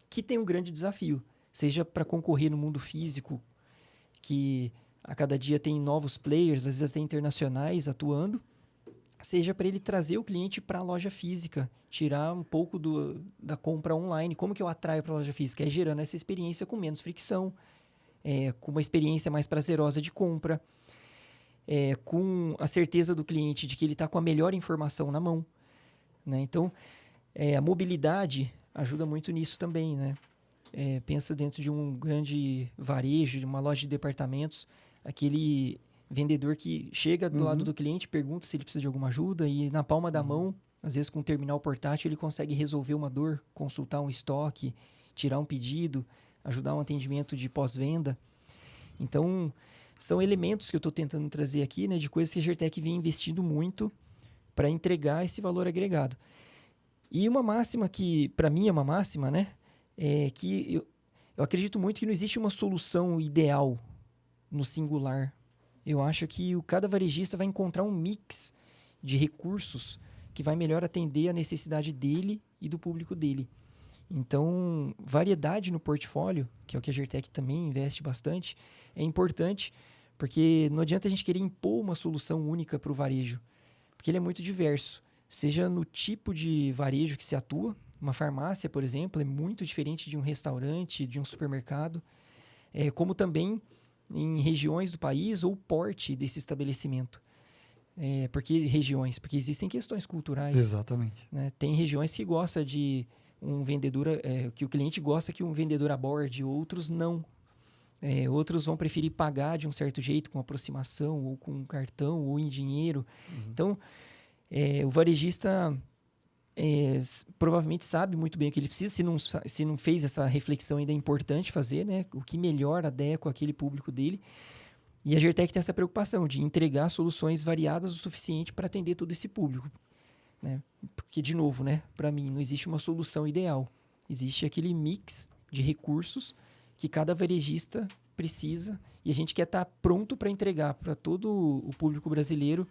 que tem um grande desafio, seja para concorrer no mundo físico, que a cada dia tem novos players, às vezes até internacionais atuando, seja para ele trazer o cliente para a loja física, tirar um pouco da compra online. Como que eu atraio para a loja física? É gerando essa experiência com menos fricção, com uma experiência mais prazerosa de compra, com a certeza do cliente de que ele está com a melhor informação na mão, né? Então, a mobilidade ajuda muito nisso também, né? Pensa dentro de um grande varejo, de uma loja de departamentos, aquele vendedor que chega do lado do cliente, pergunta se ele precisa de alguma ajuda e na palma da mão, às vezes com um terminal portátil, ele consegue resolver uma dor, consultar um estoque, tirar um pedido, ajudar um atendimento de pós-venda. Então, são elementos que eu estou tentando trazer aqui, né, de coisas que a Gertec vem investindo muito para entregar esse valor agregado. E uma máxima que, para mim, é uma máxima, né, é que eu acredito muito que não existe uma solução ideal no singular. Eu acho que cada varejista vai encontrar um mix de recursos que vai melhor atender a necessidade dele e do público dele. Então, variedade no portfólio, que é o que a Gertec também investe bastante, é importante, porque não adianta a gente querer impor uma solução única para o varejo, porque ele é muito diverso. Seja no tipo de varejo que se atua, uma farmácia, por exemplo, é muito diferente de um restaurante, de um supermercado, como também em regiões do país ou porte desse estabelecimento. Por que regiões? Porque existem questões culturais. Exatamente. Né? Tem regiões que gostam de um vendedor, que o cliente gosta que um vendedor aborde, outros não. Outros vão preferir pagar de um certo jeito, com aproximação, ou com um cartão, ou em dinheiro. Então, o varejista provavelmente sabe muito bem o que ele precisa. Se não fez essa reflexão, ainda é importante fazer, né? O que melhor adequa aquele público dele. E a Gertec tem essa preocupação de entregar soluções variadas o suficiente para atender todo esse público, né? Porque, de novo, né, para mim, não existe uma solução ideal. Existe aquele mix de recursos que cada varejista precisa e a gente quer estar pronto para entregar para todo o público brasileiro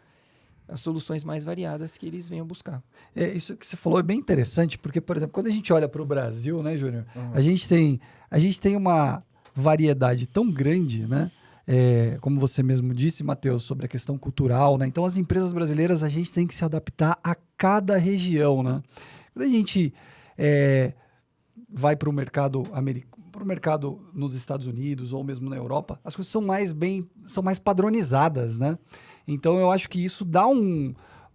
as soluções mais variadas que eles venham buscar. Isso que você falou é bem interessante, porque, por exemplo, quando a gente olha para o Brasil, né, Júnior, a gente tem uma variedade tão grande, né? Como você mesmo disse, Matheus, sobre a questão cultural, né? Então, as empresas brasileiras, a gente tem que se adaptar a cada região, né? Quando a gente vai para o mercado nos Estados Unidos ou mesmo na Europa, as coisas são mais padronizadas, né? Então, eu acho que isso dá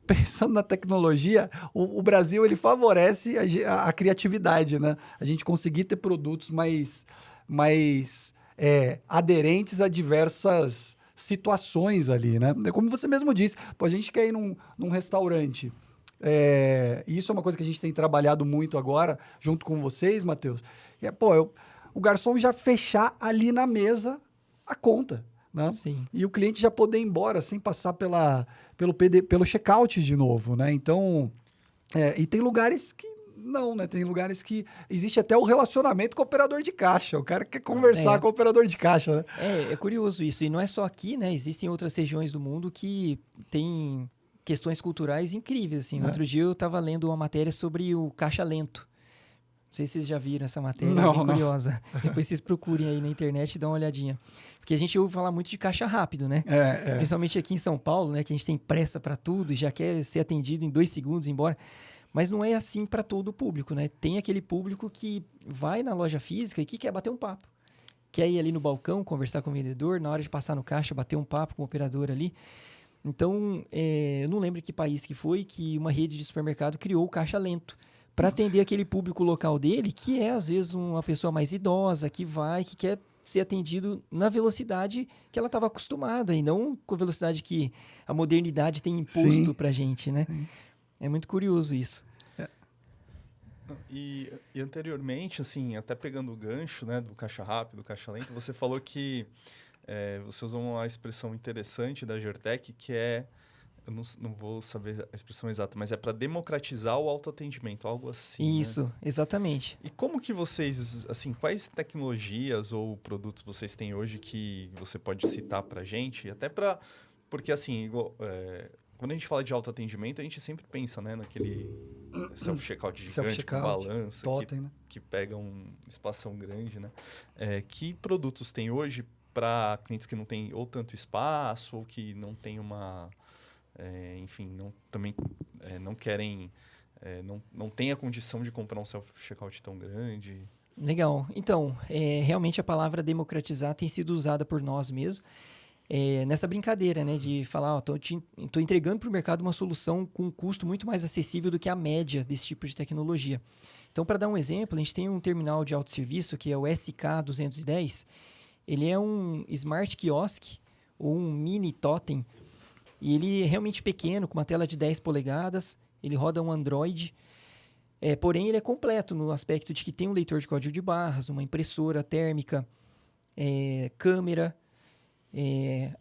pensando na tecnologia, o Brasil, ele favorece a criatividade, né? A gente conseguir ter produtos mais aderentes a diversas situações ali, né? Como você mesmo disse, a gente quer ir num restaurante, e isso é uma coisa que a gente tem trabalhado muito agora, junto com vocês, Matheus, o garçom já fechar ali na mesa a conta, né? Sim. E o cliente já poder ir embora sem passar pelo check-out de novo, né? Então, e tem lugares que não, né? Tem lugares que existe até o relacionamento com o operador de caixa. O cara quer conversar com o operador de caixa, né? É curioso isso. E não é só aqui, né? Existem outras regiões do mundo que têm questões culturais incríveis, assim. Outro dia eu estava lendo uma matéria sobre o caixa lento. sei se vocês já viram essa matéria, Não, é bem não. curiosa. Depois vocês procurem aí na internet e dão uma olhadinha. Porque a gente ouve falar muito de caixa rápido, né? Principalmente aqui em São Paulo, né? Que a gente tem pressa para tudo e já quer ser atendido em 2 segundos e ir embora. Mas não é assim para todo o público, né? Tem aquele público que vai na loja física e que quer bater um papo. Quer ir ali no balcão, conversar com o vendedor, na hora de passar no caixa, bater um papo com o operador ali. Então, eu não lembro que país que foi que uma rede de supermercado criou o caixa lento para atender aquele público local dele, que é, às vezes, uma pessoa mais idosa, que quer ser atendido na velocidade que ela estava acostumada e não com a velocidade que a modernidade tem imposto para a gente, né? Sim. É muito curioso isso. E anteriormente, assim, até pegando o gancho, né, do caixa rápido, do caixa lento, você falou que você usou uma expressão interessante da Gertec, que é, eu não vou saber a expressão exata, mas é para democratizar o autoatendimento, algo assim. Isso, né? Exatamente. E como que vocês, assim, quais tecnologias ou produtos vocês têm hoje que você pode citar para a gente? Até para, porque assim, quando a gente fala de autoatendimento, a gente sempre pensa, né, naquele self-checkout gigante com balança, totem, né? que pega um espação grande, né? Que produtos tem hoje para clientes que não têm ou tanto espaço ou que não tem uma... enfim, não querem... não tem a condição de comprar um self-checkout tão grande? Legal. Então, realmente a palavra democratizar tem sido usada por nós mesmos. Nessa brincadeira, né, de falar, estou entregando para o mercado uma solução com um custo muito mais acessível do que a média desse tipo de tecnologia. Então, para dar um exemplo, a gente tem um terminal de autosserviço, que é o SK210. Ele é um smart kiosk, ou um mini totem, e ele é realmente pequeno, com uma tela de 10 polegadas, ele roda um Android, porém ele é completo no aspecto de que tem um leitor de código de barras, uma impressora térmica, câmera,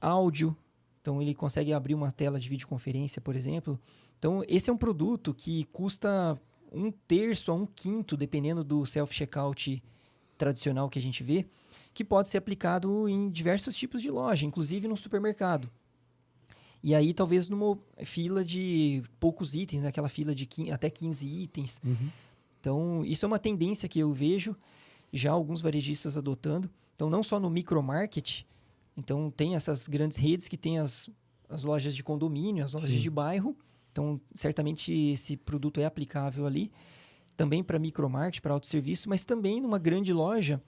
áudio, então ele consegue abrir uma tela de videoconferência, por exemplo. Então, esse é um produto que custa 1/3 a 1/5, dependendo do self-checkout tradicional que a gente vê, que pode ser aplicado em diversos tipos de loja, inclusive no supermercado. E aí, talvez numa fila de poucos itens, aquela fila de até 15 itens. Uhum. Então, isso é uma tendência que eu vejo já alguns varejistas adotando. Então, não só no micromarket. Então, tem essas grandes redes que tem as lojas de condomínio, as lojas de bairro. Então, certamente esse produto é aplicável ali. Também para micromarket, para autosserviço, mas também numa grande loja,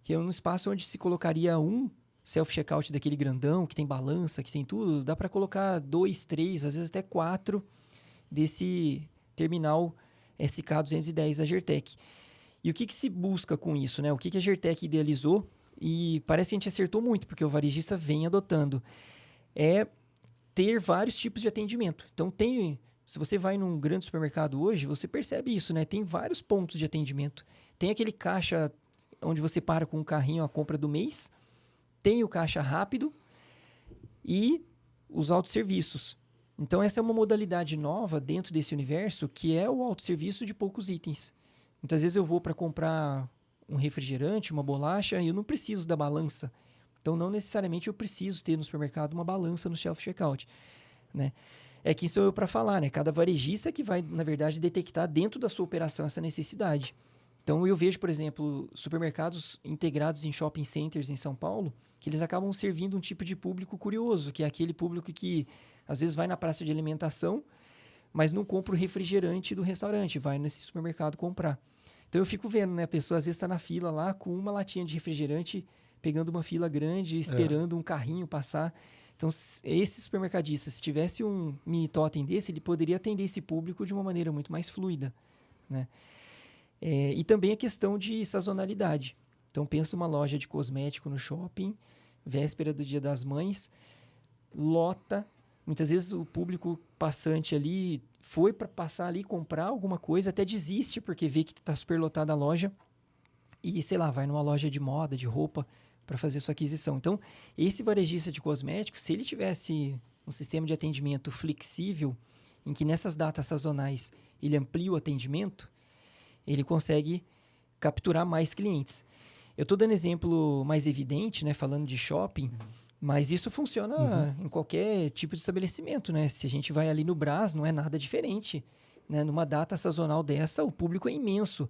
que é um espaço onde se colocaria um self-checkout daquele grandão, que tem balança, que tem tudo. Dá para colocar 2, 3, às vezes até 4 desse terminal SK210 da Gertec. E o que se busca com isso, né? O que a Gertec idealizou? E parece que a gente acertou muito, porque o varejista vem adotando. É ter vários tipos de atendimento. Então, se você vai num grande supermercado hoje, você percebe isso, né? Tem vários pontos de atendimento. Tem aquele caixa onde você para com um carrinho a compra do mês. Tem o caixa rápido e os autosserviços. Então, essa é uma modalidade nova dentro desse universo, que é o autosserviço de poucos itens. Muitas vezes eu vou para comprar um refrigerante, uma bolacha, e eu não preciso da balança. Então, não necessariamente eu preciso ter no supermercado uma balança no self-checkout, né? Quem sou eu para falar, né? Cada varejista que vai, na verdade, detectar dentro da sua operação essa necessidade. Então, eu vejo, por exemplo, supermercados integrados em shopping centers em São Paulo, que eles acabam servindo um tipo de público curioso, que é aquele público que, às vezes, vai na praça de alimentação, mas não compra o refrigerante do restaurante, vai nesse supermercado comprar. Então, eu fico vendo, né? A pessoa, às vezes, está na fila lá com uma latinha de refrigerante, pegando uma fila grande, esperando um carrinho passar. Então, esse supermercadista, se tivesse um mini totem desse, ele poderia atender esse público de uma maneira muito mais fluida, né? E também a questão de sazonalidade. Então, pensa uma loja de cosmético no shopping, véspera do Dia das Mães, lota. Muitas vezes o público passante ali foi para passar ali, comprar alguma coisa, até desiste porque vê que está superlotada a loja e, sei lá, vai numa loja de moda, de roupa, para fazer sua aquisição. Então, esse varejista de cosméticos, se ele tivesse um sistema de atendimento flexível, em que nessas datas sazonais ele amplia o atendimento, ele consegue capturar mais clientes. Eu estou dando exemplo mais evidente, né, falando de shopping, mas isso funciona em qualquer tipo de estabelecimento, né? Se a gente vai ali no Brás, não é nada diferente, né? Numa data sazonal dessa, o público é imenso.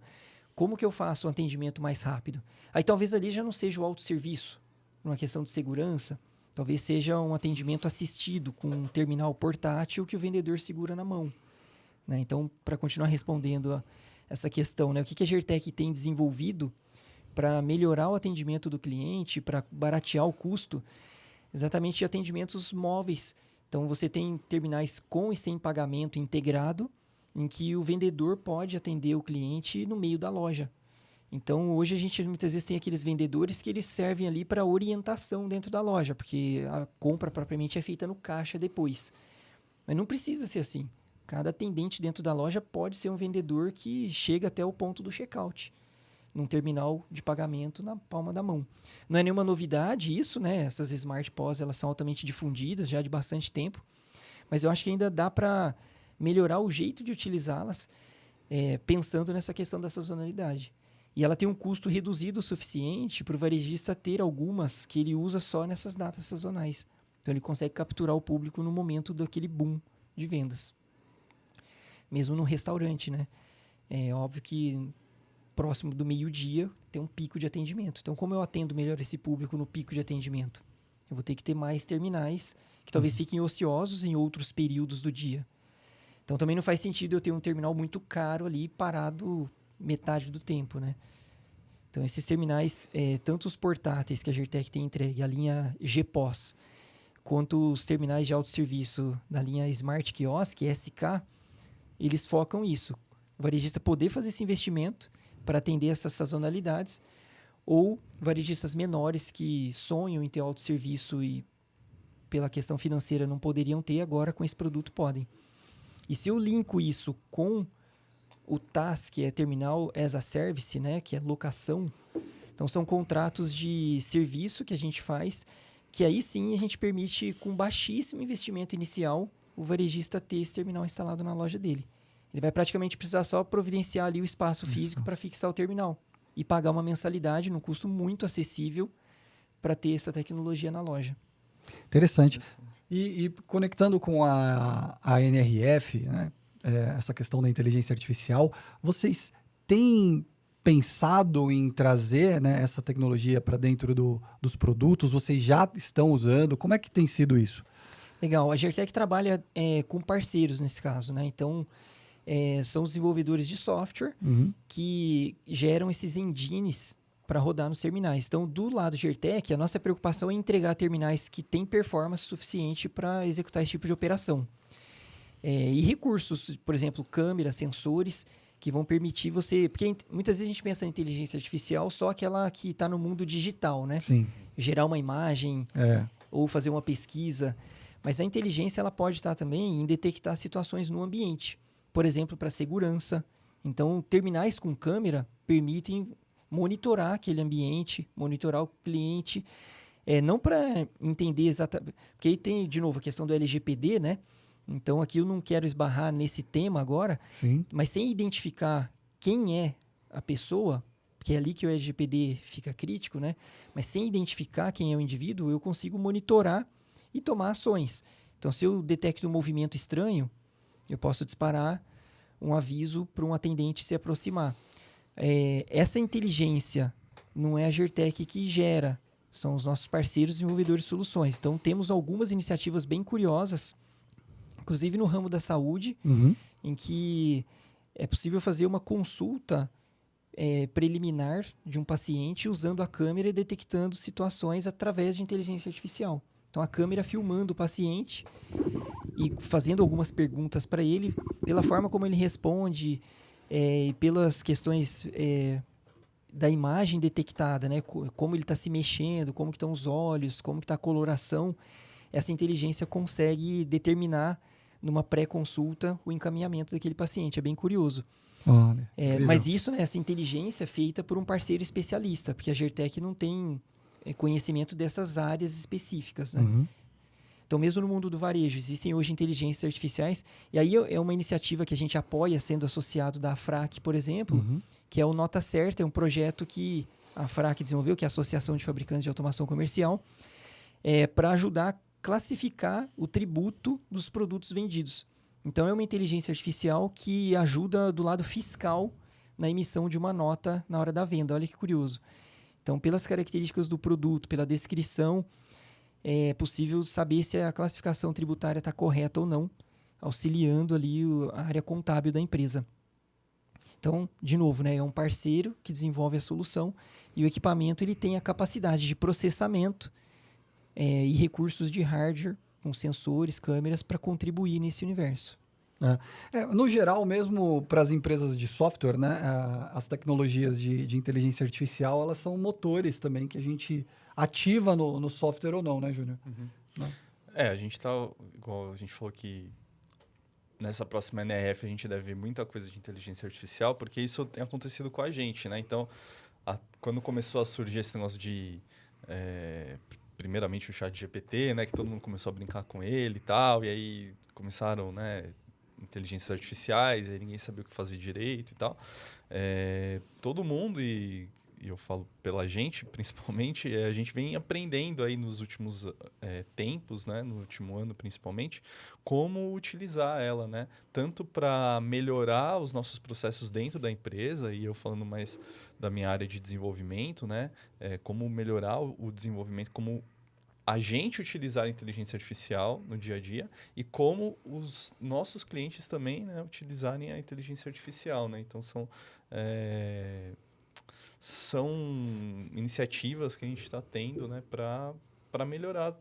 como que eu faço um atendimento mais rápido? Aí talvez ali já não seja o autosserviço, uma questão de segurança. Talvez seja um atendimento assistido com um terminal portátil que o vendedor segura na mão. Né? Então, para continuar respondendo essa questão, né? O que a Gertec tem desenvolvido para melhorar o atendimento do cliente, para baratear o custo, exatamente de atendimentos móveis. Então, você tem terminais com e sem pagamento integrado, em que o vendedor pode atender o cliente no meio da loja. Então, hoje a gente muitas vezes tem aqueles vendedores que eles servem ali para orientação dentro da loja, porque a compra propriamente é feita no caixa depois. Mas não precisa ser assim. Cada atendente dentro da loja pode ser um vendedor que chega até o ponto do checkout, num terminal de pagamento na palma da mão. Não é nenhuma novidade isso, né? Essas Smart POS, elas são altamente difundidas já de bastante tempo, mas eu acho que ainda dá para melhorar o jeito de utilizá-las, pensando nessa questão da sazonalidade. E ela tem um custo reduzido o suficiente para o varejista ter algumas que ele usa só nessas datas sazonais. Então, ele consegue capturar o público no momento daquele boom de vendas. Mesmo no restaurante, né? É óbvio que próximo do meio-dia tem um pico de atendimento. Então, como eu atendo melhor esse público no pico de atendimento? Eu vou ter que ter mais terminais que talvez fiquem ociosos em outros períodos do dia. Então, também não faz sentido eu ter um terminal muito caro ali parado metade do tempo, né? Então, esses terminais, tanto os portáteis que a Gertec tem entregue, a linha GPOS, quanto os terminais de autosserviço da linha Smart Kiosk, SK, eles focam isso. O varejista poder fazer esse investimento para atender essas sazonalidades, ou varejistas menores que sonham em ter autosserviço e, pela questão financeira, não poderiam ter, agora com esse produto podem. E se eu linko isso com o TaaS, que é Terminal as a Service, né, que é locação, então são contratos de serviço que a gente faz, que aí sim a gente permite, com baixíssimo investimento inicial, o varejista ter esse terminal instalado na loja dele. Ele vai praticamente precisar só providenciar ali o espaço físico para fixar o terminal e pagar uma mensalidade num custo muito acessível para ter essa tecnologia na loja. Interessante. E conectando com a NRF, né, essa questão da inteligência artificial, vocês têm pensado em trazer, né, essa tecnologia para dentro dos produtos? Vocês já estão usando? Como é que tem sido isso? Legal. A Gertec trabalha com parceiros nesse caso, né? Então, são os desenvolvedores de software que geram esses engines para rodar nos terminais. Então, do lado Gertec, a nossa preocupação é entregar terminais que têm performance suficiente para executar esse tipo de operação. E recursos, por exemplo, câmeras, sensores, que vão permitir você... Porque muitas vezes a gente pensa em inteligência artificial só aquela que está no mundo digital, né? Sim. Gerar uma imagem ou fazer uma pesquisa. Mas a inteligência ela pode estar também em detectar situações no ambiente. Por exemplo, para segurança. Então, terminais com câmera permitem monitorar aquele ambiente, monitorar o cliente. Não para entender exatamente... Porque aí tem, de novo, a questão do LGPD, né? Então, aqui eu não quero esbarrar nesse tema agora, sim, mas sem identificar quem é a pessoa, porque é ali que o LGPD fica crítico, né? Mas sem identificar quem é o indivíduo, eu consigo monitorar e tomar ações. Então, se eu detecto um movimento estranho, eu posso disparar um aviso para um atendente se aproximar. Essa inteligência não é a Gertec que gera, são os nossos parceiros desenvolvedores de soluções. Então, temos algumas iniciativas bem curiosas, inclusive no ramo da saúde, em que é possível fazer uma consulta preliminar de um paciente usando a câmera e detectando situações através de inteligência artificial. Então, a câmera filmando o paciente e fazendo algumas perguntas para ele, pela forma como ele responde, e pelas questões da imagem detectada, né? Como ele está se mexendo, como que estão os olhos, como que está a coloração, essa inteligência consegue determinar numa pré-consulta o encaminhamento daquele paciente. É bem curioso. Olha, mas isso, né, essa inteligência é feita por um parceiro especialista, porque a Gertec não tem conhecimento dessas áreas específicas, né? Então, mesmo no mundo do varejo, existem hoje inteligências artificiais, e aí é uma iniciativa que a gente apoia, sendo associado da AFRAC, por exemplo, que é o Nota Certa, é um projeto que a AFRAC desenvolveu, que é a Associação de Fabricantes de Automação Comercial, para ajudar a classificar o tributo dos produtos vendidos. Então, é uma inteligência artificial que ajuda do lado fiscal na emissão de uma nota na hora da venda. Olha que curioso. Então, pelas características do produto, pela descrição, é possível saber se a classificação tributária está correta ou não, auxiliando ali a área contábil da empresa. Então, de novo, né, é um parceiro que desenvolve a solução e o equipamento ele tem a capacidade de processamento e recursos de hardware, com sensores, câmeras, para contribuir nesse universo. No geral, mesmo para as empresas de software, né, as tecnologias de inteligência artificial, elas são motores também que a gente ativa no software ou não, né, Júnior? Uhum. A gente tá, igual a gente falou que nessa próxima NRF a gente deve ver muita coisa de inteligência artificial, porque isso tem acontecido com a gente, né? Então, quando começou a surgir esse negócio de... primeiramente o ChatGPT, né? Que todo mundo começou a brincar com ele e tal, e aí começaram, né? Inteligências artificiais, aí ninguém sabia o que fazer direito e tal. Todo mundo, e eu falo pela gente, principalmente, a gente vem aprendendo aí nos últimos tempos, né, no último ano principalmente, como utilizar ela, né? Tanto para melhorar os nossos processos dentro da empresa, e eu falando mais da minha área de desenvolvimento, né? Como melhorar o desenvolvimento, como a gente utilizar a inteligência artificial no dia a dia e como os nossos clientes também, né, utilizarem a inteligência artificial, né? Então, são iniciativas que a gente está tendo, né, para melhorar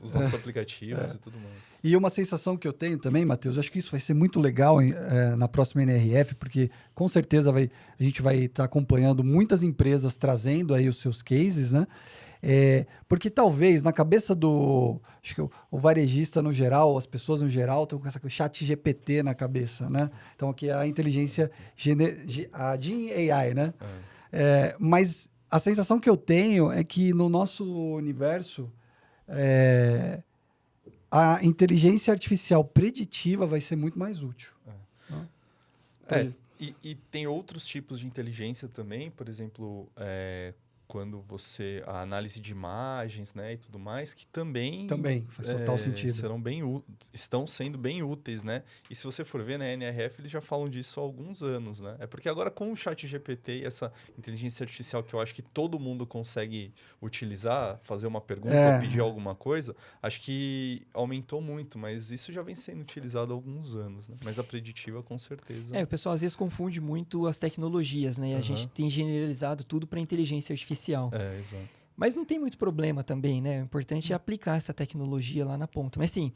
os nossos aplicativos e tudo mais. E uma sensação que eu tenho também, Matheus, acho que isso vai ser muito legal na próxima NRF, porque com certeza a gente vai estar acompanhando muitas empresas trazendo aí os seus cases, né? Porque talvez na cabeça acho que o varejista no geral, as pessoas no geral estão com essa ChatGPT na cabeça, né? Então aqui é a inteligência, a Gen AI, né? Mas a sensação que eu tenho é que no nosso universo a inteligência artificial preditiva vai ser muito mais útil. E tem outros tipos de inteligência também, por exemplo, quando a análise de imagens, né, e tudo mais, que também faz total sentido. Estão sendo bem úteis, né? E se você for ver na NRF, eles já falam disso há alguns anos, né? É porque agora com o ChatGPT e essa inteligência artificial que eu acho que todo mundo consegue utilizar, fazer uma pergunta ou pedir alguma coisa, acho que aumentou muito, mas isso já vem sendo utilizado há alguns anos, né? Mas a preditiva, com certeza. O pessoal às vezes confunde muito as tecnologias, né? A gente tem generalizado tudo para inteligência artificial. Exato. Mas não tem muito problema também, né? O importante é aplicar essa tecnologia lá na ponta. Mas sim,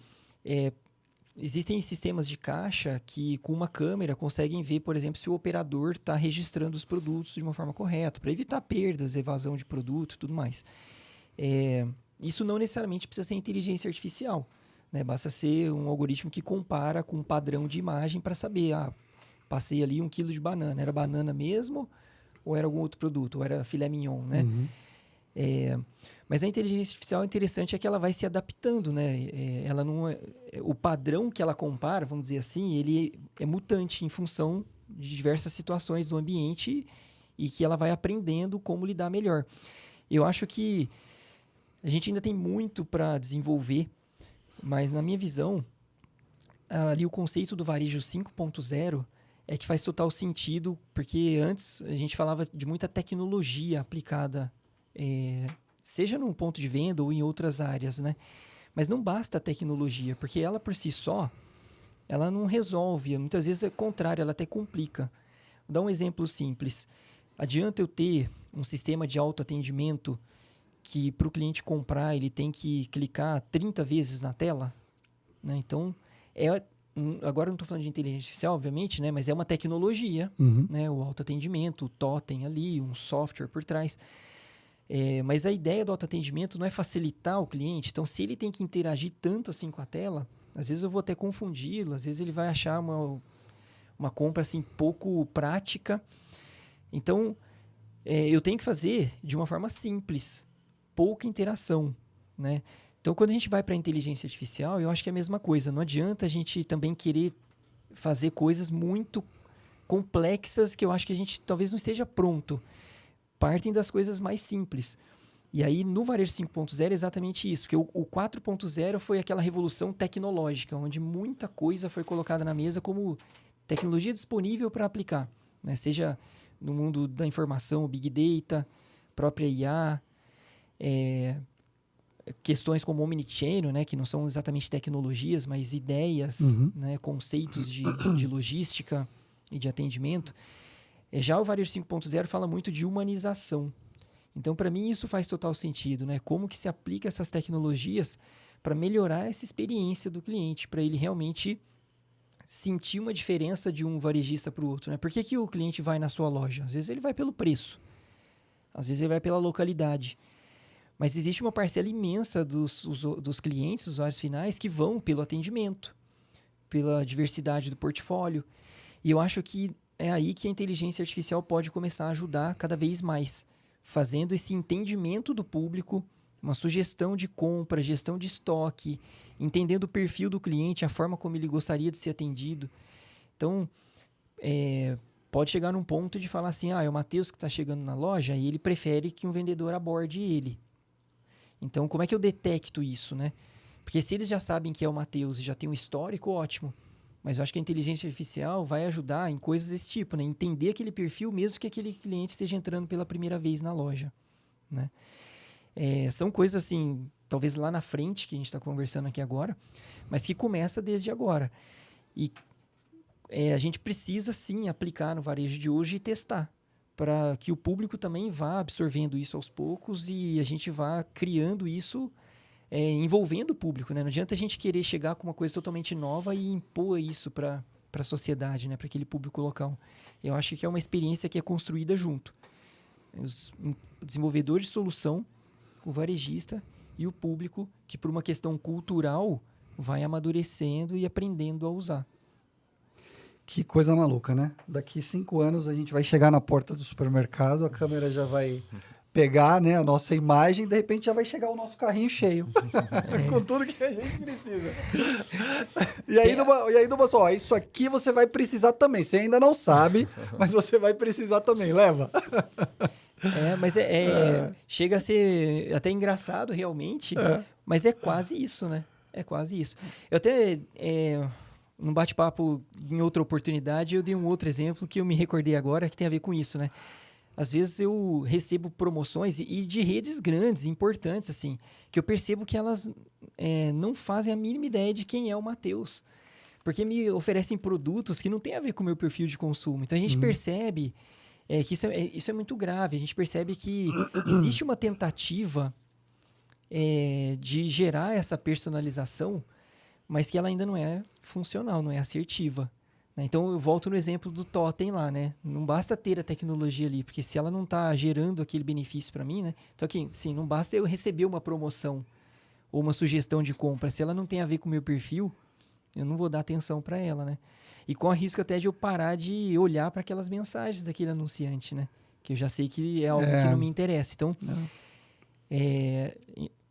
existem sistemas de caixa que com uma câmera conseguem ver, por exemplo, se o operador está registrando os produtos de uma forma correta, para evitar perdas, evasão de produto e tudo mais. Isso não necessariamente precisa ser inteligência artificial, né? Basta ser um algoritmo que compara com um padrão de imagem para saber, passei ali 1 quilo de banana, era banana mesmo ou era algum outro produto, ou era filé mignon, né? Mas a inteligência artificial interessante é que ela vai se adaptando, né? Ela não o padrão que ela compara, vamos dizer assim, ele é mutante em função de diversas situações do ambiente e que ela vai aprendendo como lidar melhor. Eu acho que a gente ainda tem muito para desenvolver, mas na minha visão, ali o conceito do varejo 5.0 é que faz total sentido, porque antes a gente falava de muita tecnologia aplicada, seja num ponto de venda ou em outras áreas, né? Mas não basta a tecnologia, porque ela por si só, ela não resolve. Muitas vezes é contrário, ela até complica. Vou dar um exemplo simples. Adianta eu ter um sistema de autoatendimento que para o cliente comprar ele tem que clicar 30 vezes na tela? Né? Então, agora eu não estou falando de inteligência artificial, obviamente, né? Mas é uma tecnologia, né? O autoatendimento, o totem ali, um software por trás. Mas a ideia do autoatendimento não é facilitar o cliente. Então, se ele tem que interagir tanto assim com a tela, às vezes eu vou até confundi-lo, às vezes ele vai achar uma compra assim, pouco prática. Então, eu tenho que fazer de uma forma simples, pouca interação, né? Então, quando a gente vai para a inteligência artificial, eu acho que é a mesma coisa. Não adianta a gente também querer fazer coisas muito complexas que eu acho que a gente talvez não esteja pronto. Partem das coisas mais simples. E aí, no Varejo 5.0 é exatamente isso. Porque o 4.0 foi aquela revolução tecnológica, onde muita coisa foi colocada na mesa como tecnologia disponível para aplicar, né? Seja no mundo da informação, Big Data, própria IA, questões como Omnichannel, né? Que não são exatamente tecnologias, mas ideias, né? Conceitos de logística e de atendimento. Já o Varejo 5.0 fala muito de humanização. Então, para mim, isso faz total sentido, né? Como que se aplica essas tecnologias para melhorar essa experiência do cliente, para ele realmente sentir uma diferença de um varejista para o outro, né? Por que o cliente vai na sua loja? Às vezes ele vai pelo preço, às vezes ele vai pela localidade. Mas existe uma parcela imensa dos clientes, usuários finais, que vão pelo atendimento, pela diversidade do portfólio. E eu acho que é aí que a inteligência artificial pode começar a ajudar cada vez mais, fazendo esse entendimento do público, uma sugestão de compra, gestão de estoque, entendendo o perfil do cliente, a forma como ele gostaria de ser atendido. Então, pode chegar num ponto de falar assim, é o Matheus que está chegando na loja e ele prefere que um vendedor aborde ele. Então, como é que eu detecto isso, né? Porque se eles já sabem que é o Matheus e já tem um histórico, ótimo. Mas eu acho que a inteligência artificial vai ajudar em coisas desse tipo, né? Entender aquele perfil, mesmo que aquele cliente esteja entrando pela primeira vez na loja, né? São coisas assim, talvez lá na frente, que a gente está conversando aqui agora, mas que começa desde agora. E a gente precisa, sim, aplicar no varejo de hoje e testar, para que o público também vá absorvendo isso aos poucos e a gente vá criando isso, envolvendo o público, né? Não adianta a gente querer chegar com uma coisa totalmente nova e impor isso para a sociedade, né? Para aquele público local. Eu acho que é uma experiência que é construída junto. Os desenvolvedores de solução, o varejista e o público, que por uma questão cultural vai amadurecendo e aprendendo a usar. Que coisa maluca, né? Daqui 5 anos a gente vai chegar na porta do supermercado, a câmera já vai pegar, né, a nossa imagem, de repente já vai chegar o nosso carrinho cheio. Com tudo que a gente precisa. E aí, Duma, só, isso aqui você vai precisar também. Você ainda não sabe, mas você vai precisar também. Leva. Mas chega a ser até engraçado realmente, mas é quase isso, né? É quase isso. Eu até, num bate-papo em outra oportunidade, eu dei um outro exemplo que eu me recordei agora, que tem a ver com isso, né? Às vezes eu recebo promoções e de redes grandes, importantes, assim, que eu percebo que elas não fazem a mínima ideia de quem é o Matheus. Porque me oferecem produtos que não têm a ver com o meu perfil de consumo. Então a gente percebe que isso é muito grave. A gente percebe que existe uma tentativa de gerar essa personalização, mas que ela ainda não é funcional, não é assertiva. Então, eu volto no exemplo do totem lá, né? Não basta ter a tecnologia ali, porque se ela não está gerando aquele benefício para mim, né? Então, aqui, sim, não basta eu receber uma promoção ou uma sugestão de compra. Se ela não tem a ver com o meu perfil, eu não vou dar atenção para ela, né? E com o risco até de eu parar de olhar para aquelas mensagens daquele anunciante, né? Que eu já sei que é algo que não me interessa. Então,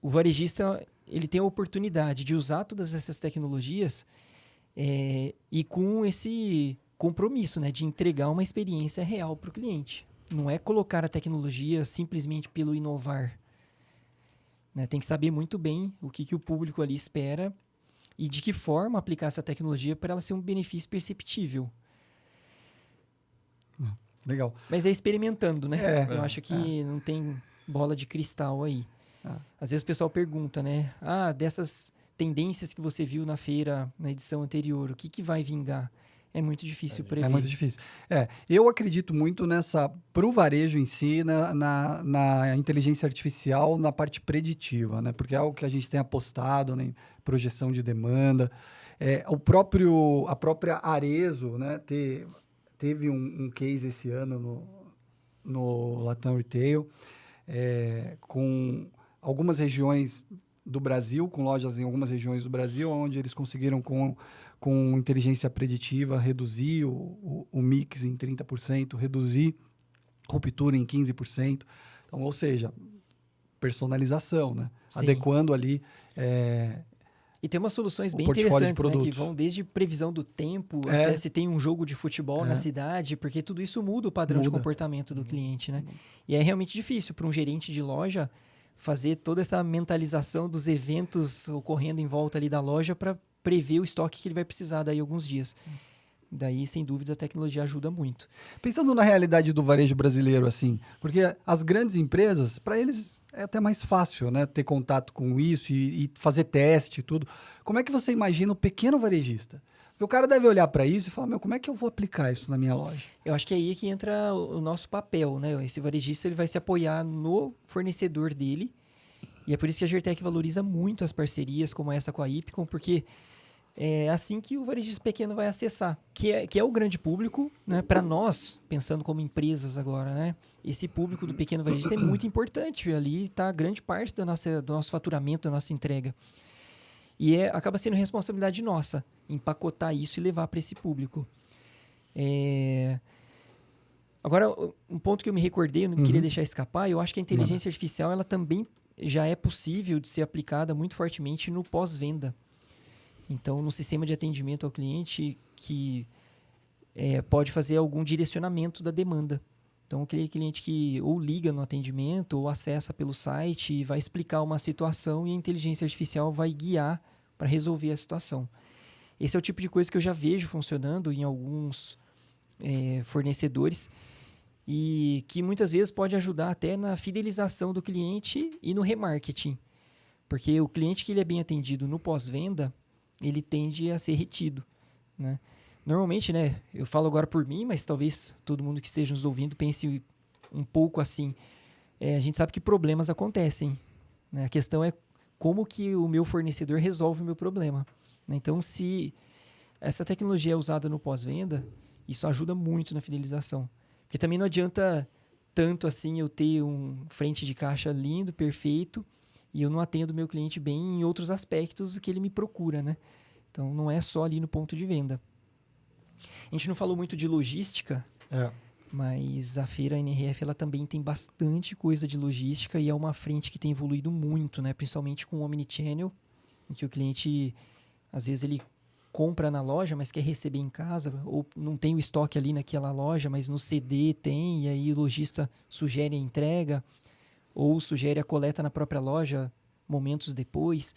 o varejista, ele tem a oportunidade de usar todas essas tecnologias e com esse compromisso, né, de entregar uma experiência real para o cliente. Não é colocar a tecnologia simplesmente pelo inovar. Né? Tem que saber muito bem o que o público ali espera e de que forma aplicar essa tecnologia para ela ser um benefício perceptível. Legal. Mas é experimentando, né? Eu acho que não tem bola de cristal aí. Às vezes o pessoal pergunta, né? Dessas tendências que você viu na feira, na edição anterior, o que vai vingar? É muito difícil prever. É muito difícil. Eu acredito muito para o varejo em si, na inteligência artificial, na parte preditiva, né? Porque é algo que a gente tem apostado, né? Projeção de demanda. A própria Arezzo, né? Teve um case esse ano no Latam Retail, com algumas regiões do Brasil, com lojas em algumas regiões do Brasil, onde eles conseguiram, com inteligência preditiva, reduzir o mix em 30%, reduzir ruptura em 15%. Então, ou seja, personalização, né? Adequando ali e tem umas soluções bem interessantes, né? Que vão desde previsão do tempo até se tem um jogo de futebol na cidade, porque tudo isso muda o padrão de comportamento do cliente, né? E é realmente difícil para um gerente de loja fazer toda essa mentalização dos eventos ocorrendo em volta ali da loja para prever o estoque que ele vai precisar daí alguns dias. Daí, sem dúvida, a tecnologia ajuda muito. Pensando na realidade do varejo brasileiro, assim, porque as grandes empresas, para eles é até mais fácil, né, ter contato com isso e fazer teste e tudo. Como é que você imagina o pequeno varejista? Porque o cara deve olhar para isso e falar, meu, como é que eu vou aplicar isso na minha loja? Eu acho que é aí que entra o nosso papel, né? Esse varejista ele vai se apoiar no fornecedor dele, e é por isso que a Gertec valoriza muito as parcerias como essa com a Ipcom, porque é assim que o varejista pequeno vai acessar, que é o grande público, né? Para nós, pensando como empresas agora, né? Esse público do pequeno varejista é muito importante. Ali está grande parte do nosso faturamento, da nossa entrega. E acaba sendo responsabilidade nossa empacotar isso e levar para esse público. Agora, um ponto que eu me recordei, eu não queria deixar escapar, eu acho que a inteligência artificial ela também já é possível de ser aplicada muito fortemente no pós-venda. Então, no sistema de atendimento ao cliente que pode fazer algum direcionamento da demanda. Então, aquele cliente que ou liga no atendimento ou acessa pelo site e vai explicar uma situação e a inteligência artificial vai guiar para resolver a situação. Esse é o tipo de coisa que eu já vejo funcionando em alguns fornecedores e que muitas vezes pode ajudar até na fidelização do cliente e no remarketing. Porque o cliente que ele é bem atendido no pós-venda, ele tende a ser retido, né? Normalmente, né, eu falo agora por mim, mas talvez todo mundo que esteja nos ouvindo pense um pouco assim. A gente sabe que problemas acontecem, né? A questão é como que o meu fornecedor resolve o meu problema, né? Então, se essa tecnologia é usada no pós-venda, isso ajuda muito na fidelização. Porque também não adianta tanto assim eu ter um frente de caixa lindo, perfeito, e eu não atendo o meu cliente bem em outros aspectos que ele me procura, né? Então, não é só ali no ponto de venda. A gente não falou muito de logística, mas a feira NRF ela também tem bastante coisa de logística e é uma frente que tem evoluído muito, né? Principalmente com o Omnichannel, em que o cliente, às vezes, ele compra na loja, mas quer receber em casa, ou não tem o estoque ali naquela loja, mas no CD tem, e aí o lojista sugere a entrega, ou sugere a coleta na própria loja momentos depois.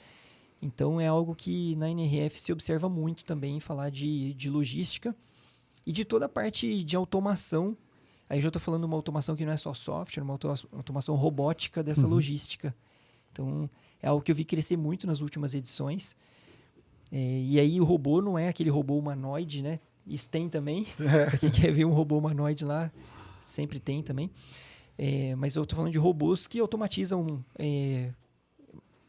Então, é algo que na NRF se observa muito também, falar de logística e de toda a parte de automação. Aí eu já estou falando de uma automação que não é só software, uma automação robótica dessa logística. Então, é algo que eu vi crescer muito nas últimas edições. E aí o robô não é aquele robô humanoide, né? Isso tem também. Para quem quer ver um robô humanoide lá, sempre tem também. Mas eu estou falando de robôs que automatizam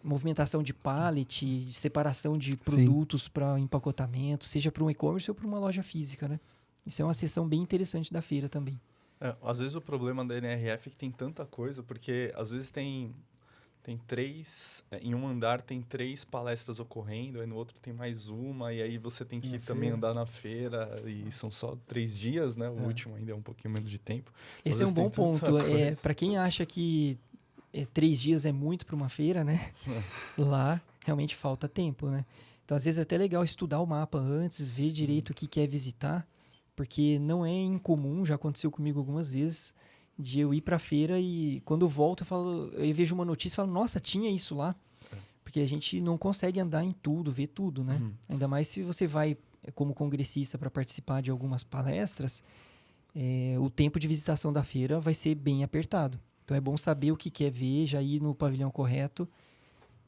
movimentação de pallet, separação de produtos para empacotamento, seja para um e-commerce ou para uma loja física, né? Isso é uma seção bem interessante da feira também. Às vezes o problema da NRF é que tem tanta coisa, porque às vezes tem 3, em um andar tem 3 palestras ocorrendo, aí no outro tem mais uma, e aí você tem que também andar na feira, e são só 3 dias, né? O último ainda é um pouquinho menos de tempo. Esse é um bom ponto. Para quem acha que 3 dias é muito para uma feira, né? Lá realmente falta tempo, né? Então, às vezes é até legal estudar o mapa antes, ver direito o que quer visitar, porque não é incomum, já aconteceu comigo algumas vezes, de eu ir para a feira e quando eu volto eu vejo uma notícia e falo, nossa, tinha isso lá. Porque a gente não consegue andar em tudo, ver tudo, né? Ainda mais se você vai como congressista para participar de algumas palestras, o tempo de visitação da feira vai ser bem apertado. Então, é bom saber o que quer ver, já ir no pavilhão correto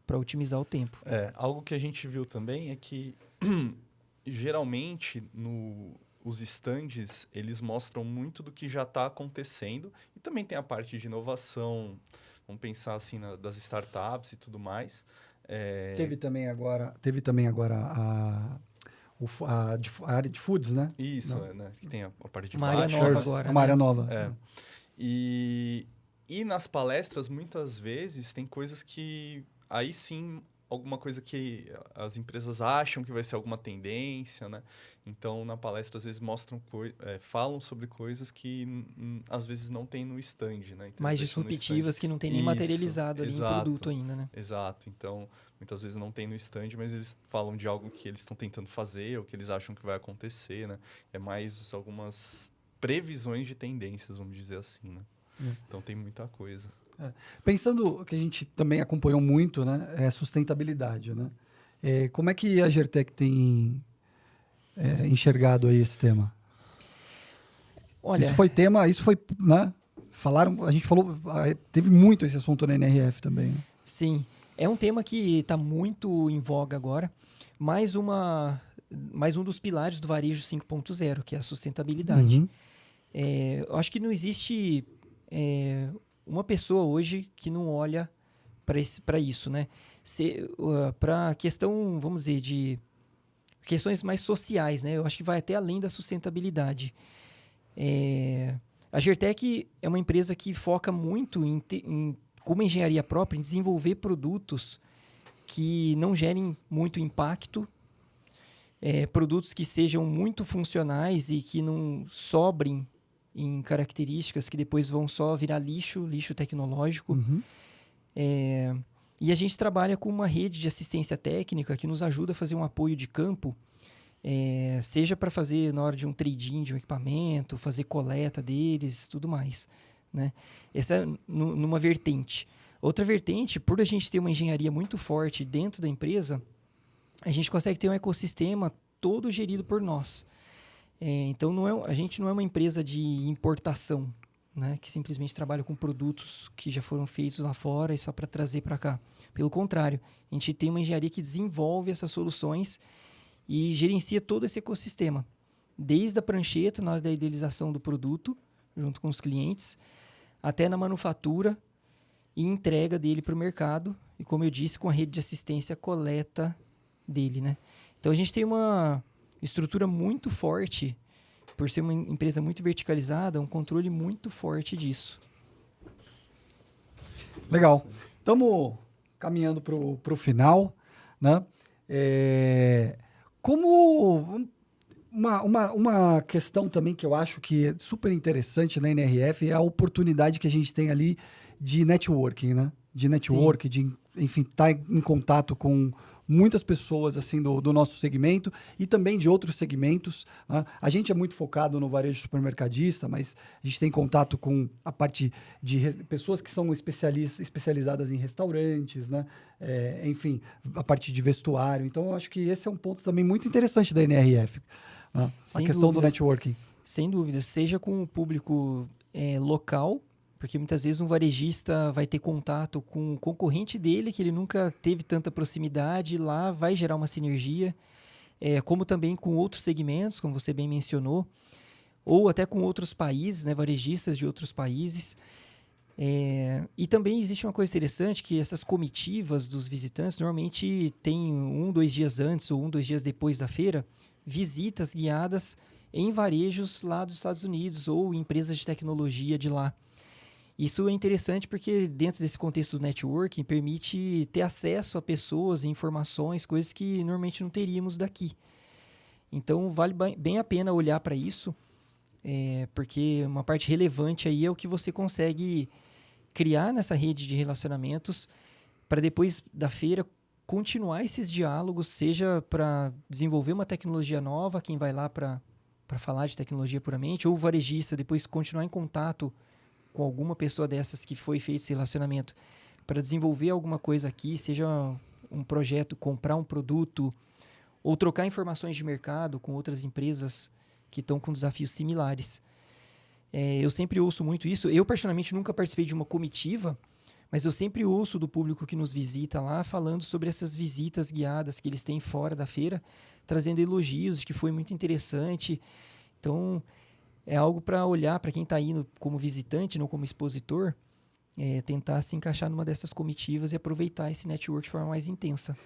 para otimizar o tempo. Algo que a gente viu também é que, geralmente, os estandes, eles mostram muito do que já está acontecendo. E também tem a parte de inovação, vamos pensar assim, das startups e tudo mais. Teve também agora a área de foods, né? Isso, né? Que tem a parte de uma área nova agora. Uma área nova. E nas palestras, muitas vezes, tem coisas que... Aí sim, alguma coisa que as empresas acham que vai ser alguma tendência, né? Então, na palestra, às vezes, falam sobre coisas que, às vezes, não tem no stand, né? Então, mais disruptivas que não tem nem materializado ali em produto ainda, né? Exato. Então, muitas vezes não tem no stand, mas eles falam de algo que eles estão tentando fazer ou que eles acham que vai acontecer, né? É mais algumas previsões de tendências, vamos dizer assim, né? Então, tem muita coisa. Pensando que a gente também acompanhou muito, né? Sustentabilidade, né? Como é que a Gertec tem enxergado aí esse tema? Olha, isso foi, né? A gente falou, teve muito esse assunto na NRF também. Né? Sim, é um tema que está muito em voga agora. Mais um dos pilares do varejo 5.0, que é a sustentabilidade. Uhum. Eu acho que não existe uma pessoa hoje que não olha para isso, né? Para a questão, vamos dizer, de questões mais sociais, né? Eu acho que vai até além da sustentabilidade. A Gertec é uma empresa que foca muito como engenharia própria, em desenvolver produtos que não gerem muito impacto, produtos que sejam muito funcionais e que não sobrem em características que depois vão só virar lixo tecnológico. Uhum. E a gente trabalha com uma rede de assistência técnica que nos ajuda a fazer um apoio de campo, seja para fazer na hora de um trade-in de um equipamento, fazer coleta deles, tudo mais. Né? Essa é numa vertente. Outra vertente, por a gente ter uma engenharia muito forte dentro da empresa, a gente consegue ter um ecossistema todo gerido por nós. Então, a gente não é uma empresa de importação, né, que simplesmente trabalha com produtos que já foram feitos lá fora e só para trazer para cá. Pelo contrário, a gente tem uma engenharia que desenvolve essas soluções e gerencia todo esse ecossistema. Desde a prancheta, na hora da idealização do produto, junto com os clientes, até na manufatura e entrega dele para o mercado. E, como eu disse, com a rede de assistência coleta dele, né? Então, a gente tem uma estrutura muito forte, por ser uma empresa muito verticalizada, um controle muito forte disso. Legal. Estamos caminhando para o final, né? Como uma questão também que eu acho que é super interessante na NRF é a oportunidade que a gente tem ali de networking, né? De network, de, enfim, estar em contato com muitas pessoas assim do nosso segmento e também de outros segmentos. Né? A gente é muito focado no varejo supermercadista, mas a gente tem contato com a parte de pessoas que são especializadas em restaurantes, né? Enfim, a parte de vestuário. Então, eu acho que esse é um ponto também muito interessante da NRF, né? A questão do networking. Sem dúvida, seja com o público local, porque muitas vezes um varejista vai ter contato com o concorrente dele, que ele nunca teve tanta proximidade, lá vai gerar uma sinergia, como também com outros segmentos, como você bem mencionou, ou até com outros países, né, varejistas de outros países. E também existe uma coisa interessante, que essas comitivas dos visitantes normalmente tem 1-2 dias antes ou 1-2 dias depois da feira, visitas guiadas em varejos lá dos Estados Unidos ou empresas de tecnologia de lá. Isso é interessante porque dentro desse contexto do networking permite ter acesso a pessoas, informações, coisas que normalmente não teríamos daqui. Então vale bem a pena olhar para isso, porque uma parte relevante aí é o que você consegue criar nessa rede de relacionamentos para depois da feira continuar esses diálogos, seja para desenvolver uma tecnologia nova, quem vai lá para falar de tecnologia puramente, ou o varejista depois continuar em contato com alguma pessoa dessas que foi feito esse relacionamento para desenvolver alguma coisa aqui, seja um projeto, comprar um produto ou trocar informações de mercado com outras empresas que estão com desafios similares. Eu sempre ouço muito isso. Eu, particularmente, nunca participei de uma comitiva, mas eu sempre ouço do público que nos visita lá falando sobre essas visitas guiadas que eles têm fora da feira, trazendo elogios de que foi muito interessante. Então, é algo para olhar para quem está indo como visitante, não como expositor, tentar se encaixar numa dessas comitivas e aproveitar esse network de forma mais intensa.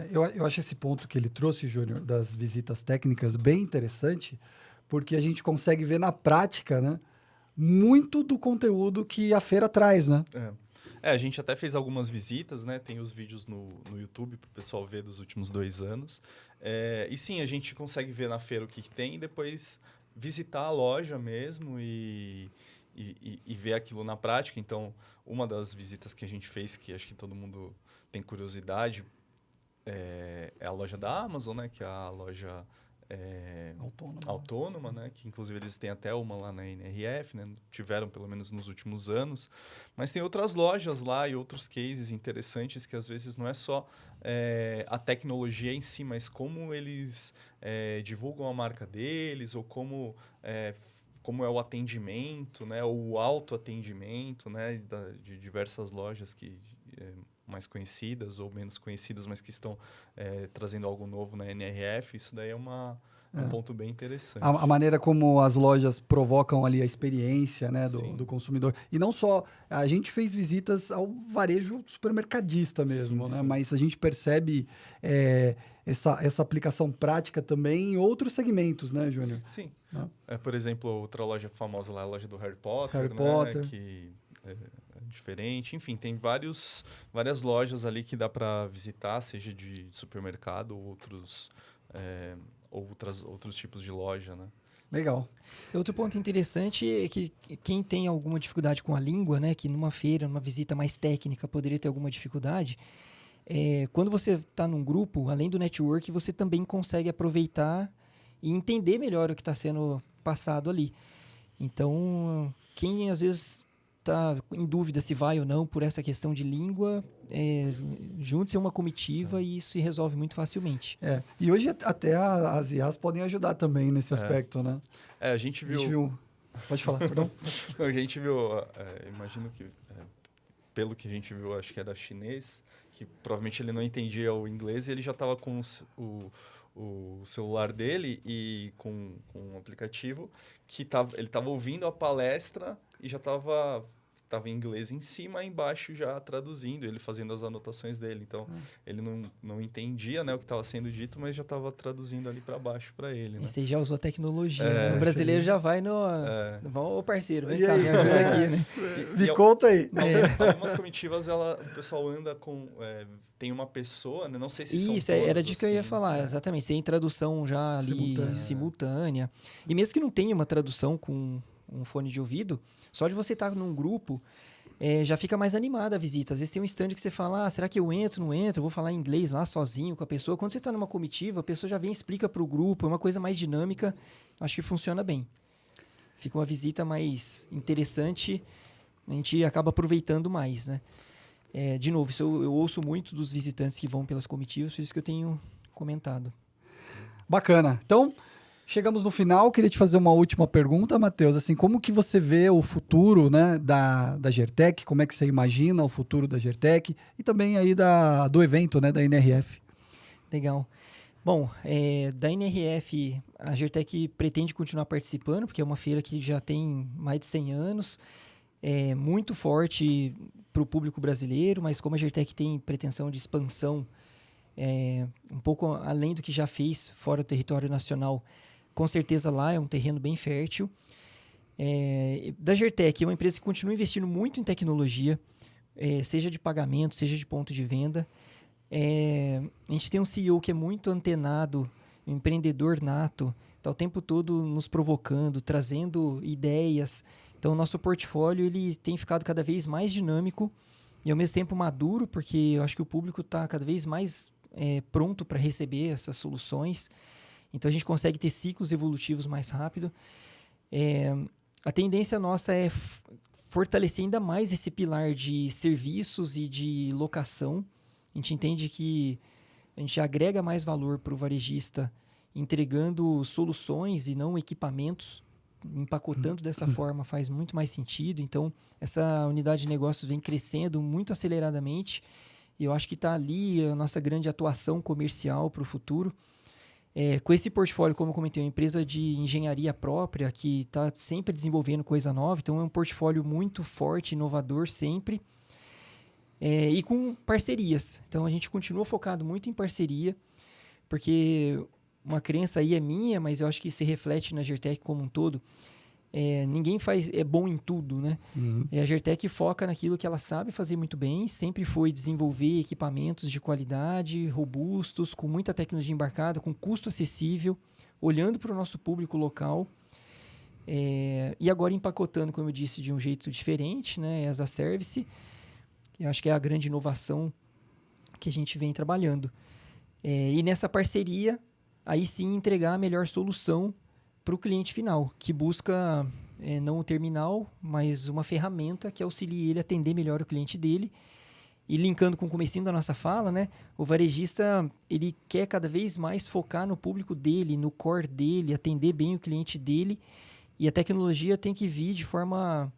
Eu acho esse ponto que ele trouxe, Júnior, das visitas técnicas bem interessante, porque a gente consegue ver na prática, né, muito do conteúdo que a feira traz, né? A gente até fez algumas visitas, né? Tem os vídeos no YouTube para o pessoal ver dos últimos 2 anos. E sim, a gente consegue ver na feira o que tem e depois visitar a loja mesmo e ver aquilo na prática. Então, uma das visitas que a gente fez, que acho que todo mundo tem curiosidade, é a loja da Amazon, né? Que é a loja autônoma, né? Que inclusive eles têm até uma lá na NRF, né? Tiveram pelo menos nos últimos anos. Mas tem outras lojas lá e outros cases interessantes que às vezes não é só a tecnologia em si, mas como eles divulgam a marca deles ou como é o atendimento, né? Ou o autoatendimento, né? De diversas lojas que mais conhecidas ou menos conhecidas, mas que estão trazendo algo novo na NRF. Isso daí é um ponto bem interessante. A maneira como as lojas provocam ali a experiência, né, do consumidor. E não só, a gente fez visitas ao varejo supermercadista mesmo, né? Mas a gente percebe essa aplicação prática também em outros segmentos, né, Júnior? Sim. Por exemplo, outra loja famosa lá, a loja do Harry Potter, que é diferente. Enfim, tem várias lojas ali que dá para visitar, seja de supermercado ou outros tipos de loja, né? Legal. Outro ponto interessante é que quem tem alguma dificuldade com a língua, né, que numa feira, numa visita mais técnica, poderia ter alguma dificuldade, quando você está num grupo, além do network, você também consegue aproveitar e entender melhor o que está sendo passado ali. Então, quem às vezes está em dúvida se vai ou não por essa questão de língua, junte-se a uma comitiva e isso se resolve muito facilmente. E hoje até as IAs podem ajudar também nesse aspecto, né? A gente viu... Pode falar, perdão. A gente viu, imagino que, pelo que a gente viu, acho que era chinês, que provavelmente ele não entendia o inglês e ele já estava com o celular dele e com um aplicativo que ele estava ouvindo a palestra e já estava em inglês em cima e embaixo já traduzindo, ele fazendo as anotações dele. Então, ele não entendia, né, o que estava sendo dito, mas já estava traduzindo ali para baixo para ele. Né? E você já usou tecnologia. Né? O brasileiro já vai no... Ô, parceiro, vem cá, me ajuda aqui, né? Me conta aí. Algumas comitivas, o pessoal anda com... tem uma pessoa, né? Não sei se Isso, era disso que eu ia falar, exatamente. Tem tradução já ali simultânea. E mesmo que não tenha uma tradução com um fone de ouvido, só de você estar num grupo, já fica mais animada a visita. Às vezes tem um stand que você fala, será que eu entro, não entro? Eu vou falar inglês lá sozinho com a pessoa. Quando você está numa comitiva, a pessoa já vem e explica para o grupo, é uma coisa mais dinâmica, acho que funciona bem. Fica uma visita mais interessante, a gente acaba aproveitando mais, né? De novo, isso eu ouço muito dos visitantes que vão pelas comitivas, por isso que eu tenho comentado. Bacana. Então, chegamos no final. Queria te fazer uma última pergunta, Matheus. Assim, como que você vê o futuro, né, da GerTech? Como é que você imagina o futuro da GerTech? E também aí do evento, né, da NRF. Legal. Bom, da NRF, a GerTech pretende continuar participando, porque é uma feira que já tem mais de 100 anos. É muito forte para o público brasileiro, mas como a GerTech tem pretensão de expansão um pouco além do que já fez fora do território nacional, com certeza lá é um terreno bem fértil. Da GerTech, é uma empresa que continua investindo muito em tecnologia, seja de pagamento, seja de ponto de venda. A gente tem um CEO que é muito antenado, um empreendedor nato, está o tempo todo nos provocando, trazendo ideias. Então, o nosso portfólio ele tem ficado cada vez mais dinâmico e, ao mesmo tempo, maduro, porque eu acho que o público está cada vez mais pronto para receber essas soluções. Então, a gente consegue ter ciclos evolutivos mais rápido. A tendência nossa é fortalecer ainda mais esse pilar de serviços e de locação. A gente entende que a gente agrega mais valor para o varejista entregando soluções e não equipamentos. Empacotando dessa forma faz muito mais sentido. Então, essa unidade de negócios vem crescendo muito aceleradamente e eu acho que está ali a nossa grande atuação comercial para o futuro. Com esse portfólio, como eu comentei, uma empresa de engenharia própria que está sempre desenvolvendo coisa nova. Então, é um portfólio muito forte, inovador sempre. E com parcerias. Então, a gente continua focado muito em parceria, porque uma crença aí é minha, mas eu acho que se reflete na GerTech como um todo. Ninguém é bom em tudo, né? A GerTech foca naquilo que ela sabe fazer muito bem, sempre foi desenvolver equipamentos de qualidade, robustos, com muita tecnologia embarcada, com custo acessível, olhando para o nosso público local. E agora empacotando, como eu disse, de um jeito diferente, né? As a Service. Eu acho que é a grande inovação que a gente vem trabalhando. E nessa parceria, aí sim entregar a melhor solução para o cliente final, que busca não o terminal, mas uma ferramenta que auxilie ele a atender melhor o cliente dele. E linkando com o comecinho da nossa fala, né? O varejista, ele quer cada vez mais focar no público dele, no core dele, atender bem o cliente dele. E a tecnologia tem que vir de forma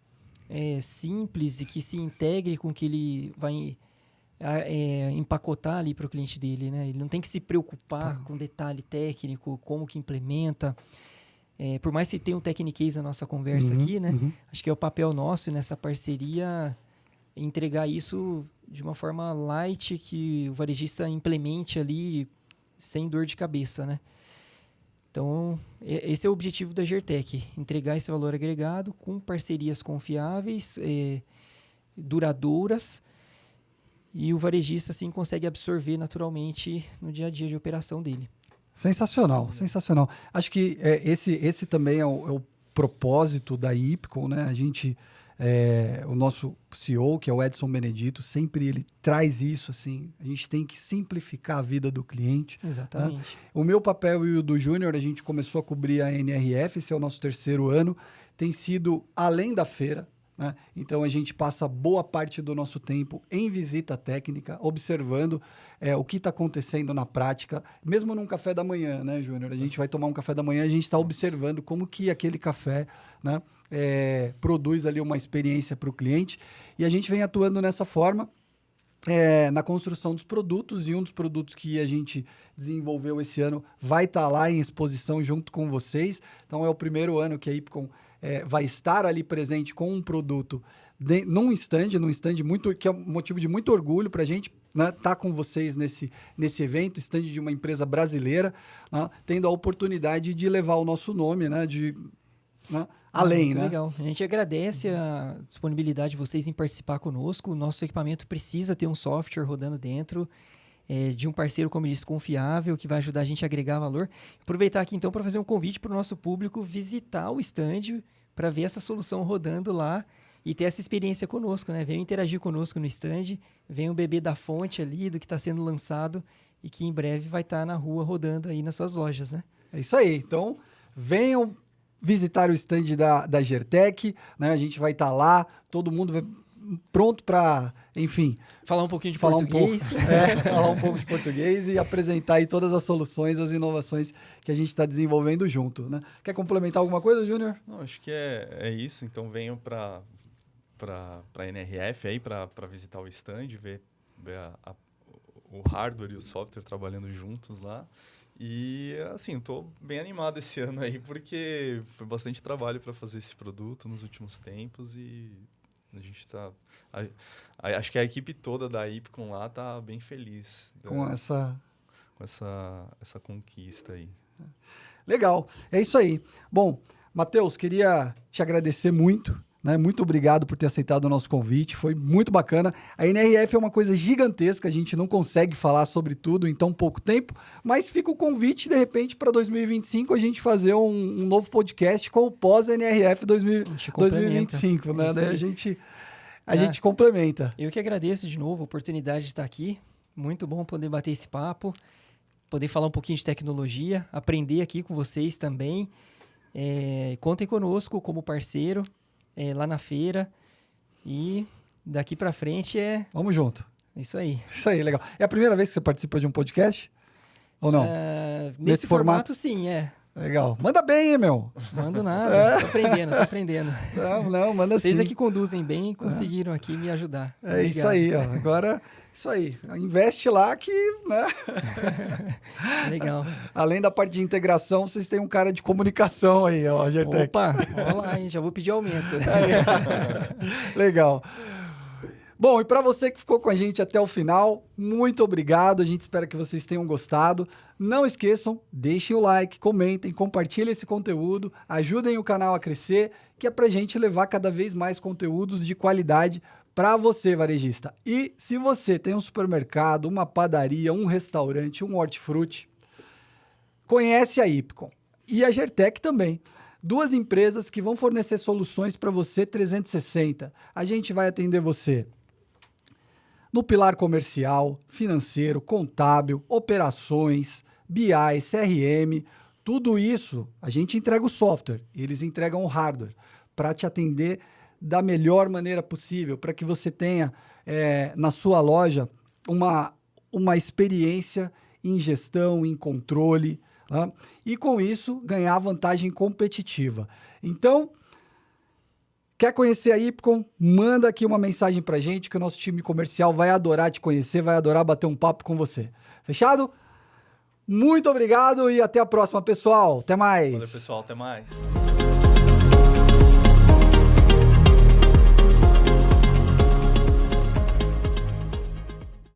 simples e que se integre com o que ele vai empacotar ali para o cliente dele, né? Ele não tem que se preocupar com detalhe técnico, como que implementa. Por mais que tenha um techniquez na nossa conversa aqui, né? Acho que é o papel nosso nessa parceria entregar isso de uma forma light, que o varejista implemente ali sem dor de cabeça, né? Então, esse é o objetivo da Gertec, entregar esse valor agregado com parcerias confiáveis, duradouras, e o varejista, assim, consegue absorver naturalmente no dia a dia de operação dele. Sensacional, sensacional. Acho que esse também é o propósito da Ipcom, né? A gente... o nosso CEO, que é o Edson Benedito, sempre ele traz isso, assim, a gente tem que simplificar a vida do cliente. Exatamente. Né? O meu papel e o do Júnior, a gente começou a cobrir a NRF, esse é o nosso 3º ano, tem sido além da feira, né? Então a gente passa boa parte do nosso tempo em visita técnica, observando o que está acontecendo na prática, mesmo num café da manhã, né, Júnior? A gente vai tomar um café da manhã, a gente está observando como que aquele café, né, produz ali uma experiência para o cliente, e a gente vem atuando nessa forma na construção dos produtos, e um dos produtos que a gente desenvolveu esse ano vai estar lá em exposição junto com vocês. Então é o primeiro ano que a Ipcom vai estar ali presente com um produto num stand muito, que é um motivo de muito orgulho para a gente, né, tá com vocês nesse evento, stand de uma empresa brasileira, né, tendo a oportunidade de levar o nosso nome, né, além, muito né? Legal. A gente agradece a disponibilidade de vocês em participar conosco. O nosso equipamento precisa ter um software rodando dentro, de um parceiro, como eu disse, confiável, que vai ajudar a gente a agregar valor. Aproveitar aqui, então, para fazer um convite para o nosso público visitar o stand para ver essa solução rodando lá e ter essa experiência conosco, né? Venham interagir conosco no stand, venham beber da fonte ali, do que está sendo lançado e que em breve vai estar na rua rodando aí nas suas lojas, né? É isso aí. Então, venham visitar o stand da Gertec, né? A gente vai estar lá, todo mundo vai pronto para, enfim... Falar um pouquinho de português. Falar um pouco de português e apresentar aí todas as soluções, as inovações que a gente está desenvolvendo junto, né? Quer complementar alguma coisa, Júnior? Não, acho que é isso. Então, venham para a NRF aí, para visitar o stand, ver o hardware e o software trabalhando juntos lá. E, assim, estou bem animado esse ano aí, porque foi bastante trabalho para fazer esse produto nos últimos tempos e a gente está... Acho que a equipe toda da Ipcom lá está bem feliz com essa conquista aí. Legal, é isso aí. Bom, Matheus, queria te agradecer muito, né? Muito obrigado por ter aceitado o nosso convite, foi muito bacana. A NRF é uma coisa gigantesca, a gente não consegue falar sobre tudo em tão pouco tempo, mas fica o convite, de repente, para 2025 a gente fazer um novo podcast com o pós-NRF 2025, né? Daí a gente complementa. Eu que agradeço de novo a oportunidade de estar aqui, muito bom poder bater esse papo, poder falar um pouquinho de tecnologia, aprender aqui com vocês também. Contem conosco como parceiro lá na feira e daqui para frente Vamos junto. Isso aí. Isso aí, legal. É a primeira vez que você participa de um podcast? Ou não? Nesse formato, sim, Legal. Manda bem, hein, meu? Mando nada. Tô aprendendo. Não, manda sim. Vocês aqui conduzem bem, conseguiram aqui me ajudar. Obrigado. Isso aí, ó. Agora, isso aí. Investe lá que, né? Legal. Além da parte de integração, vocês têm um cara de comunicação aí, ó, Gertec. Opa, olha lá, hein? Já vou pedir aumento. Legal. Bom, e para você que ficou com a gente até o final, muito obrigado. A gente espera que vocês tenham gostado. Não esqueçam, deixem o like, comentem, compartilhem esse conteúdo, ajudem o canal a crescer, que é para a gente levar cada vez mais conteúdos de qualidade para você, varejista. E se você tem um supermercado, uma padaria, um restaurante, um hortifruti, conhece a Ipcom e a Gertec também. Duas empresas que vão fornecer soluções para você 360. A gente vai atender você no pilar comercial, financeiro, contábil, operações, BI, CRM, tudo isso, a gente entrega o software, eles entregam o hardware para te atender da melhor maneira possível, para que você tenha na sua loja uma experiência em gestão, em controle, né? E com isso ganhar vantagem competitiva. Então, quer conhecer a Ipcom? Manda aqui uma mensagem pra gente que o nosso time comercial vai adorar te conhecer, vai adorar bater um papo com você. Fechado? Muito obrigado e até a próxima, pessoal. Até mais. Valeu, pessoal. Até mais.